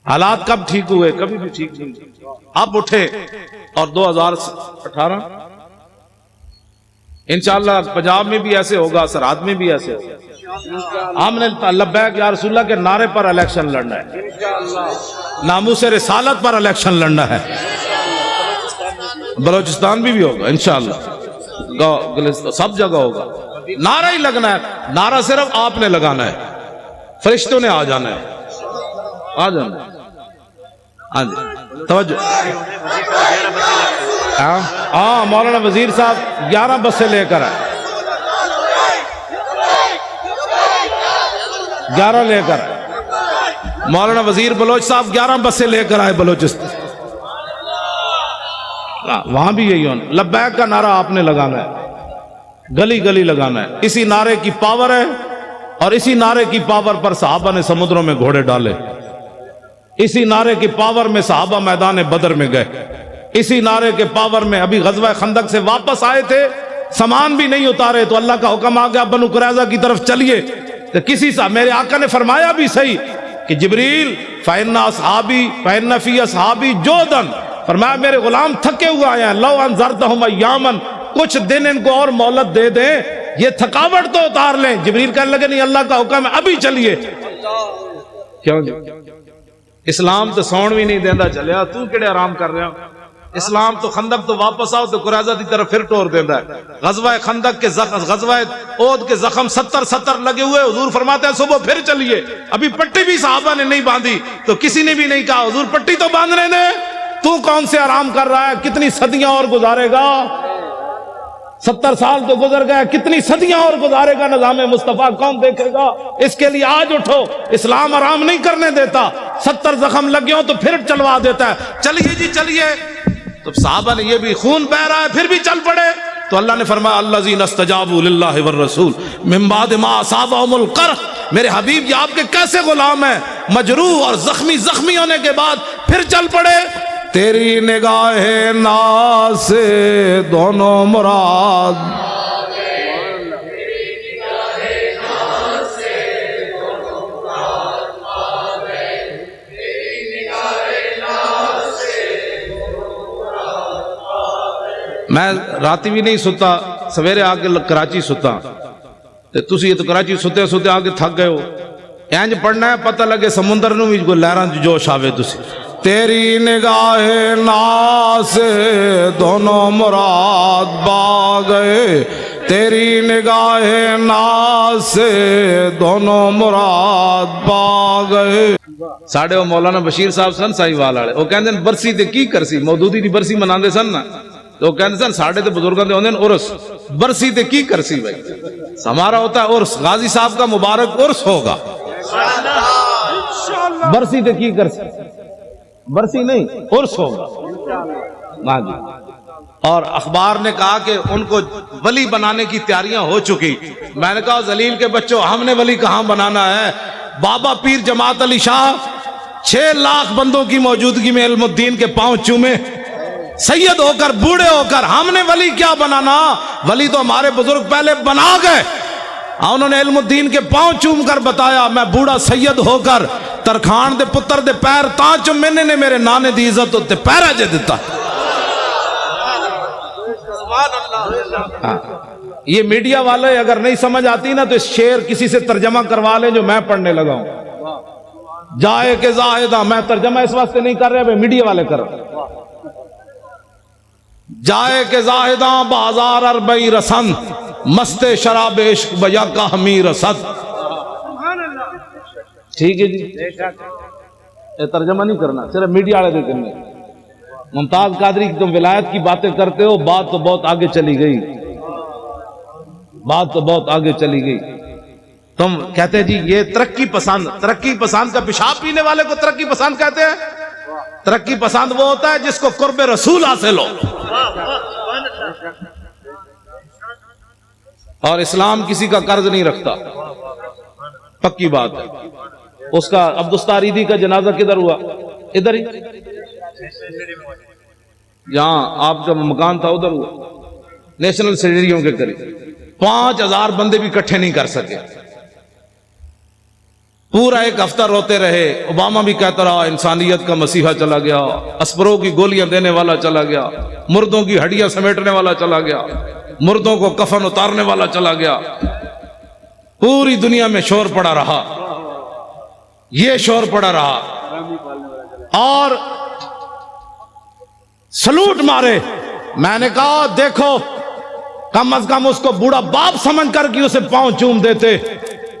حالات کب ٹھیک ہوئے؟ کبھی بھی ٹھیک نہیں. اب اٹھے اور 2018 انشاءاللہ پنجاب میں بھی ایسے ہوگا، سرحد میں بھی ایسے ہوگا. ہم نے لبیک یا رسول اللہ کے نعرے پر الیکشن لڑنا ہے، ناموس رسالت پر الیکشن لڑنا ہے. بلوچستان بھی ہوگا انشاءاللہ، سب جگہ ہوگا. نعرہ ہی لگنا ہے. نعرہ صرف آپ نے لگانا ہے، فرشتوں نے آ جانا ہے، آ جانا ہے. ہاں جی توجہ. ہاں مولانا وزیر صاحب 11 بسیں لے کر آئے، 11 لے کر مولانا وزیر بلوچ صاحب 11 بسیں لے کر آئے بلوچستان، وہاں بھی یہی ہونا، لبیک کا نعرہ آپ نے لگانا ہے، گلی گلی لگانا ہے، اسی نعرے کی پاور ہے، اور اسی نعرے کی پاور پر صحابہ نے سمندروں میں گھوڑے ڈالے، اسی نعرے کی پاور میں صحابہ میدان بدر میں گئے، اسی نعرے کے پاور میں ابھی غزوہ خندق سے واپس آئے تھے، سامان بھی نہیں اتارے تو اللہ کا حکم آ گیا بنو قریظہ کی طرف چلیے، تو کسی سے میرے آقا نے فرمایا بھی صحیح کہ جبریل فَإِنَّ أَصْحَابِي فَإِنَّ فِي أَصْحَابِي جُودًا، فرمایا میرے غلام تھکے ہوئے آئے ہیں، لَوْ أَنذَرْتَهُمْ أَيَّامًا، کچھ دن ان کو اور مہلت دے دیں، یہ تھکاوٹ تو اتار لیں۔ جبریل کہنے لگے نہیں، اللہ کا حکم ہے ابھی چلیے۔ کیوں جی؟ اسلام تو سون بھی نہیں دیندہ چلیا، تو کڑے آرام کر رہے ہو؟ اسلام تو خندق تو واپس آؤ تو قریظہ دی طرف پھر ٹور دیندہ ہے۔ غزوہ خندق کے غزوہ احد کے زخم 70 لگے ہوئے، حضور فرماتے ہیں صبح پھر چلیے، ابھی پٹی بھی صحابہ نے نہیں باندھی تو کسی نے بھی نہیں کہا حضور پٹی تو باندھنے دے، تو کون سے آرام کر رہا ہے، کتنی صدیاں اور گزارے گا، 70 سال تو گزر گئے، کتنی صدیاں اور گزارے گا، نظام مصطفیٰ کون دیکھے گا؟ اس کے لیے آج اٹھو، اسلام آرام نہیں کرنے دیتا، 70 زخم لگے ہوں تو پھر چلوا دیتا ہے، چلیے جی چلیے۔ تو صحابہ نے یہ بھی خون بہ رہا ہے پھر بھی چل پڑے، تو اللہ نے فرمایا الذین استجابوا للہ والرسول من بعد ما اصابہم القرح، میرے حبیب یہ آپ کے کیسے غلام ہیں، مجروح اور زخمی ہونے کے بعد پھر چل پڑے۔ تیری نگاہ ناز سے دونوں مراد، میں راتی بھی نہیں ستا، سویرے آ کے کراچی ستا، تسی تو کراچی ستے ستے آ کے تھک گئے ہو، اینج پڑھنا ہے پتہ لگے سمندر نو بھی کوئی لہران جوش آوے تسی۔ تیری نگاہ ناز سے دونوں مراد با گئے، تیری نگاہ ناز سے دونوں مراد با گئے۔ ساڑھے وہ مولانا بشیر صاحب سن سائی والے، وہ کہندے برسی تے کی کرسی، مودودی دی برسی مناندے سن نا، تو وہ کہندے سن ساڑھے تے بزرگاں دے ہوندے عرس، برسی تے کی کرسی بھائی، ہمارا ہوتا ہے عرس، غازی صاحب کا مبارک عرس ہوگا، برسی تے کی کرسی، برسی نہیں عرس ہوگا۔ ہاں جی، اور اخبار نے کہا کہ ان کو ولی بنانے کی تیاریاں ہو چکی، میں نے کہا ذلیل کے بچوں ہم نے ولی کہاں بنانا ہے، بابا پیر جماعت علی شاہ 6 لاکھ بندوں کی موجودگی میں علم الدین کے پاؤں چومے، سید ہو کر بوڑھے ہو کر، ہم نے ولی کیا بنانا، ولی تو ہمارے بزرگ پہلے بنا گئے، انہوں نے علم الدین کے پاؤں چوم کر بتایا میں بوڑھا سید ہو کر ترخان دے پتر دے پیر تاں چومنے نے میرے نانے دی عزت ہوتے پیرا جے دیتا۔ یہ میڈیا والے اگر نہیں سمجھ آتی نا تو اس شعر کسی سے ترجمہ کروا لیں جو میں پڑھنے لگا ہوں، جائے کہ زاہدہ، میں ترجمہ اس واسطے نہیں کر رہے، میڈیا والے کر رہے، جائے کہ زاہداں بازار اربئی رسن، مست شراب عشق بیا کا ہمی رسد۔ ٹھیک ہے جی، یہ ترجمہ نہیں کرنا، صرف میڈیا والے دے کرنے۔ ممتاز قادری کی تم ولایت کی باتیں کرتے ہو، بات تو بہت آگے چلی گئی، بات تو بہت آگے چلی گئی۔ تم کہتے جی یہ ترقی پسند کا پیشاب پینے والے کو ترقی پسند کہتے ہیں؟ ترقی پسند وہ ہوتا ہے جس کو قرب رسول حاصل ہو، اور اسلام کسی کا قرض نہیں رکھتا، پکی بات ہے۔ اس کا عبدالستاریدی کا جنازہ کدھر ہوا؟ ادھر ہی، یہاں آپ کا مکان تھا ادھر ہوا، نیشنل اسٹیڈیم کے قریب، 5000 بندے بھی اکٹھے نہیں کر سکے، پورا ایک ہفتہ روتے رہے۔ اوباما بھی کہتا رہا انسانیت کا مسیحا چلا گیا، اسپروں کی گولیاں دینے والا چلا گیا، مردوں کی ہڈیاں سمیٹنے والا چلا گیا، مردوں کو کفن اتارنے والا چلا گیا، پوری دنیا میں شور پڑا رہا، یہ شور پڑا رہا، اور سلوٹ مارے۔ میں نے کہا دیکھو کم از کم اس کو بوڑھا باپ سمجھ کر کہ اسے پاؤں چوم دیتے،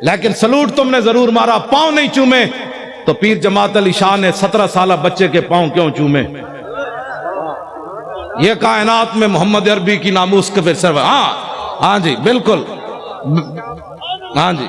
لیکن سلوٹ تم نے ضرور مارا، پاؤں نہیں چومے۔ تو پیر جماعت علی شاہ نے 17 سالہ بچے کے پاؤں کیوں چومے؟ یہ کائنات میں محمد عربی کی ناموس کے پھر سر، ہاں جی بالکل، ہاں جی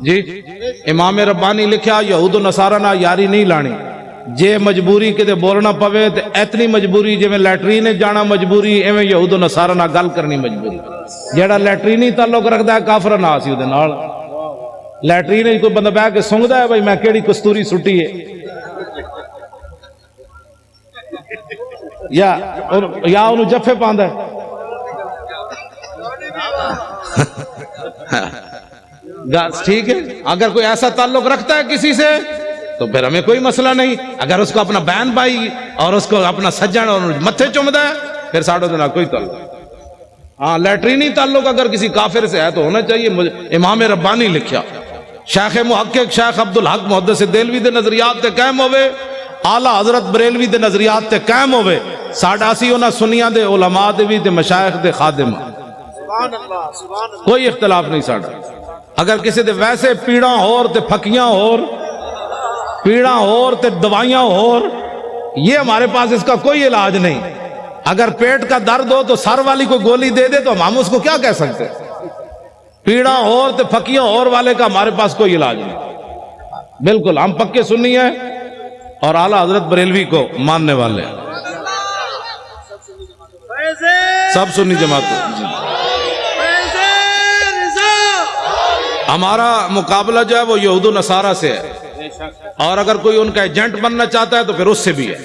جی امام ربانی لکھیا یہود و نصارہ نہ یاری نہیں لانی جے مجبوری کتے بولنا پوے تے اتنی مجبوری جے میں لیٹرین جانا مجبوری ایویں یہود و نصارہ نہ گل کرنی مجبوری جیڑا لیٹرینی تعلق رکھدا ہے کافر نہ سی اودے نال لیٹرین کوئی بندہ بیٹھ کے سونگدا ہے بھائی میں کیڑی کستوری سٹی ہے یا انہوں جفے پاندا ہے ٹھیک ہے اگر کوئی ایسا تعلق رکھتا ہے کسی سے تو پھر ہمیں کوئی مسئلہ نہیں اگر اس کو اپنا بہن بھائی اور اس کو اپنا سجن اور متھے چومدا ہے پھر ساڑھوں دن کوئی تعلق ہاں لیٹرینی تعلق اگر کسی کافر سے ہے تو ہونا چاہیے امام ربانی لکھیا شیخ محقق شیخ عبدالحق محدث دہلوی دے نظریات تے قائم ہوئے اعلیٰ حضرت بریلوی دے نظریات تے قائم ہوئے ساڈا سی انہاں سنیاں دے علماء دے بھی تے مشائخ دے خادم سبحان اللہ سبحان اللہ کوئی اختلاف نہیں ساڈا اگر کسی دے ویسے پیڑاں ہور تے پھکیاں ہور پیڑاں ہور تے دوائیاں ہور یہ ہمارے پاس اس کا کوئی علاج نہیں اگر پیٹ کا درد ہو تو سر والی کو گولی دے دے تو ہم اس کو کیا کہہ سکتے پیڑاں ہور تے پھکیاں ہور والے کا ہمارے پاس کوئی علاج نہیں بالکل ہم پکے سنی ہیں اور اعلیٰ حضرت بریلوی کو ماننے والے ہیں سب سنی جماعت ہمارا مقابلہ جو ہے وہ یہود و نصارہ سے ہے اور اگر کوئی ان کا ایجنٹ بننا چاہتا ہے تو پھر اس سے بھی ہے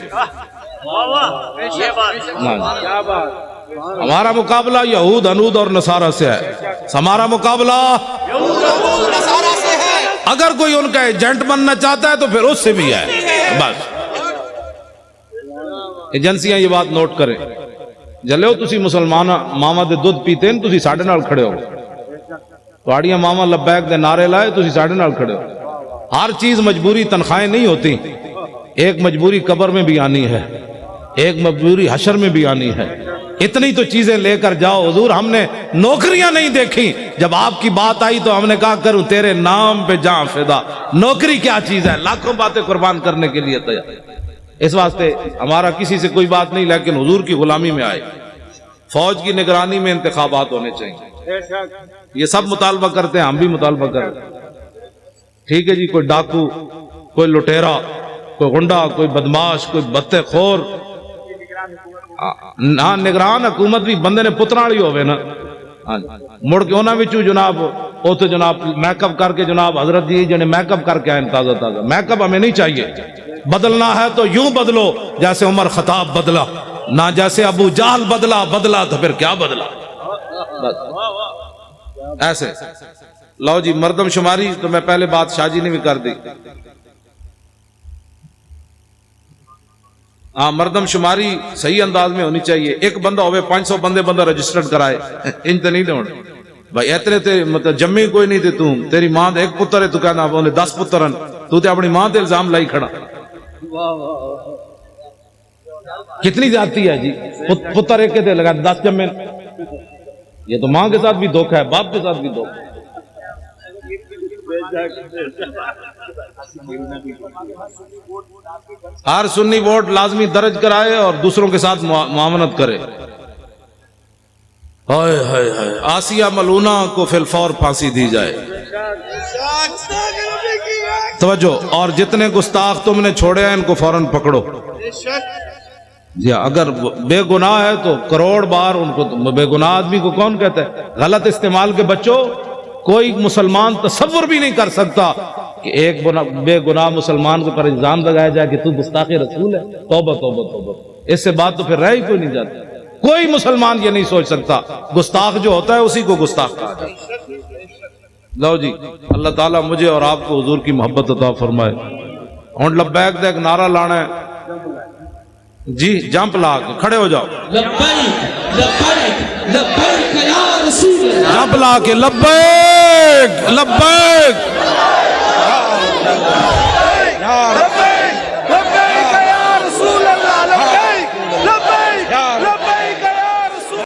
ہمارا مقابلہ یہود انود اور نصارہ سے ہے ہمارا مقابلہ اگر کوئی ان کا ایجنٹ بننا چاہتا ہے تو پھر اس سے بھی ہے بس ایجنسیاں یہ بات نوٹ کریں جلے ہو تسی مسلمان ماما دے دودھ پیتے ہیں تسی ساڑھے نال کھڑے ہو تواڑیاں ماما لبیک دے نعرے لائے تسی ساڑھے نال کھڑے ہو ہر چیز مجبوری تنخواہیں نہیں ہوتی ایک مجبوری قبر میں بھی آنی ہے ایک مجبوری حشر میں بھی آنی ہے اتنی تو چیزیں لے کر جاؤ حضور ہم نے نوکریاں نہیں دیکھی جب آپ کی بات آئی تو ہم نے کہا کروں تیرے نام پہ جاں فدا نوکری کیا چیز ہے لاکھوں باتیں قربان کرنے کے لیے تیار اس واسطے ہمارا کسی سے کوئی بات نہیں لیکن حضور کی غلامی میں آئے فوج کی نگرانی میں انتخابات ہونے چاہیے یہ سب مطالبہ کرتے ہیں ہم بھی مطالبہ کرتے ہیں ٹھیک ہے جی کوئی ڈاکو کوئی لٹیرا کوئی غنڈا کوئی بدماش کوئی بتے خور نہ نگران حکومت بھی بندے نے پترالی ہوئے نا مڑ کے انہاں وچوں جناب او تو جناب میک اپ کر کے جناب حضرت جی جنہیں میک اپ کر کے آئے تازہ تازہ میک اپ ہمیں نہیں چاہیے بدلنا ہے تو یوں بدلو جیسے عمر خطاب بدلا نہ جیسے ابو جہل بدلا تو پھر کیا بدلا ایسے لو جی مردم شماری تو میں پہلے بات شاہ جی نے بھی کر دی ہاں مردم شماری صحیح انداز میں ہونی چاہیے ایک بندہ ہوئے 500 بندہ رجسٹرڈ کرائے ان تے نہیں دون بھائی اتنے تے مطلب جمی کوئی نہیں تے تیری ماں دے ایک پتر ہے تو کہنا بولے 10 پتر ہیں تو تے اپنی ماں تے الزام لائی کھڑا کتنی زیادتی ہے جی پتر ایک کے تے لگا 10 جمے یہ تو ماں کے ساتھ بھی دھوکہ ہے باپ کے ساتھ بھی دھوکہ ہے ہر سنی ووٹ لازمی درج کرائے اور دوسروں کے ساتھ معاونت کرے ہائے ہائے ہائے آسیہ ملونہ کو فی الفور پھانسی دی جائے توجہ اور جتنے گستاخ تم نے چھوڑے ہیں ان کو فوراً پکڑو جی اگر بے گناہ ہے تو کروڑ بار ان کو بے گناہ آدمی کو کون کہتا ہے غلط استعمال کے بچوں کوئی مسلمان تصور بھی نہیں کر سکتا کہ ایک بے گناہ مسلمان کو پر الزام لگایا جائے کہ تو گستاخ رسول ہے توبہ توبہ توبہ اس سے بات تو پھر رہ ہی کوئی نہیں جاتی کوئی مسلمان یہ نہیں سوچ سکتا گستاخ جو ہوتا ہے اسی کو گستاخ کہا جاتا ہے لو جی اللہ تعالیٰ مجھے اور آپ کو حضور کی محبت عطا فرمائے ہن لبیک دے ایک نعرہ لانا ہے جی جمپ لا کے کھڑے ہو جاؤ لبیک لبیک لبیک یا رسول اللہ جمپ لا کے لبیک لبیک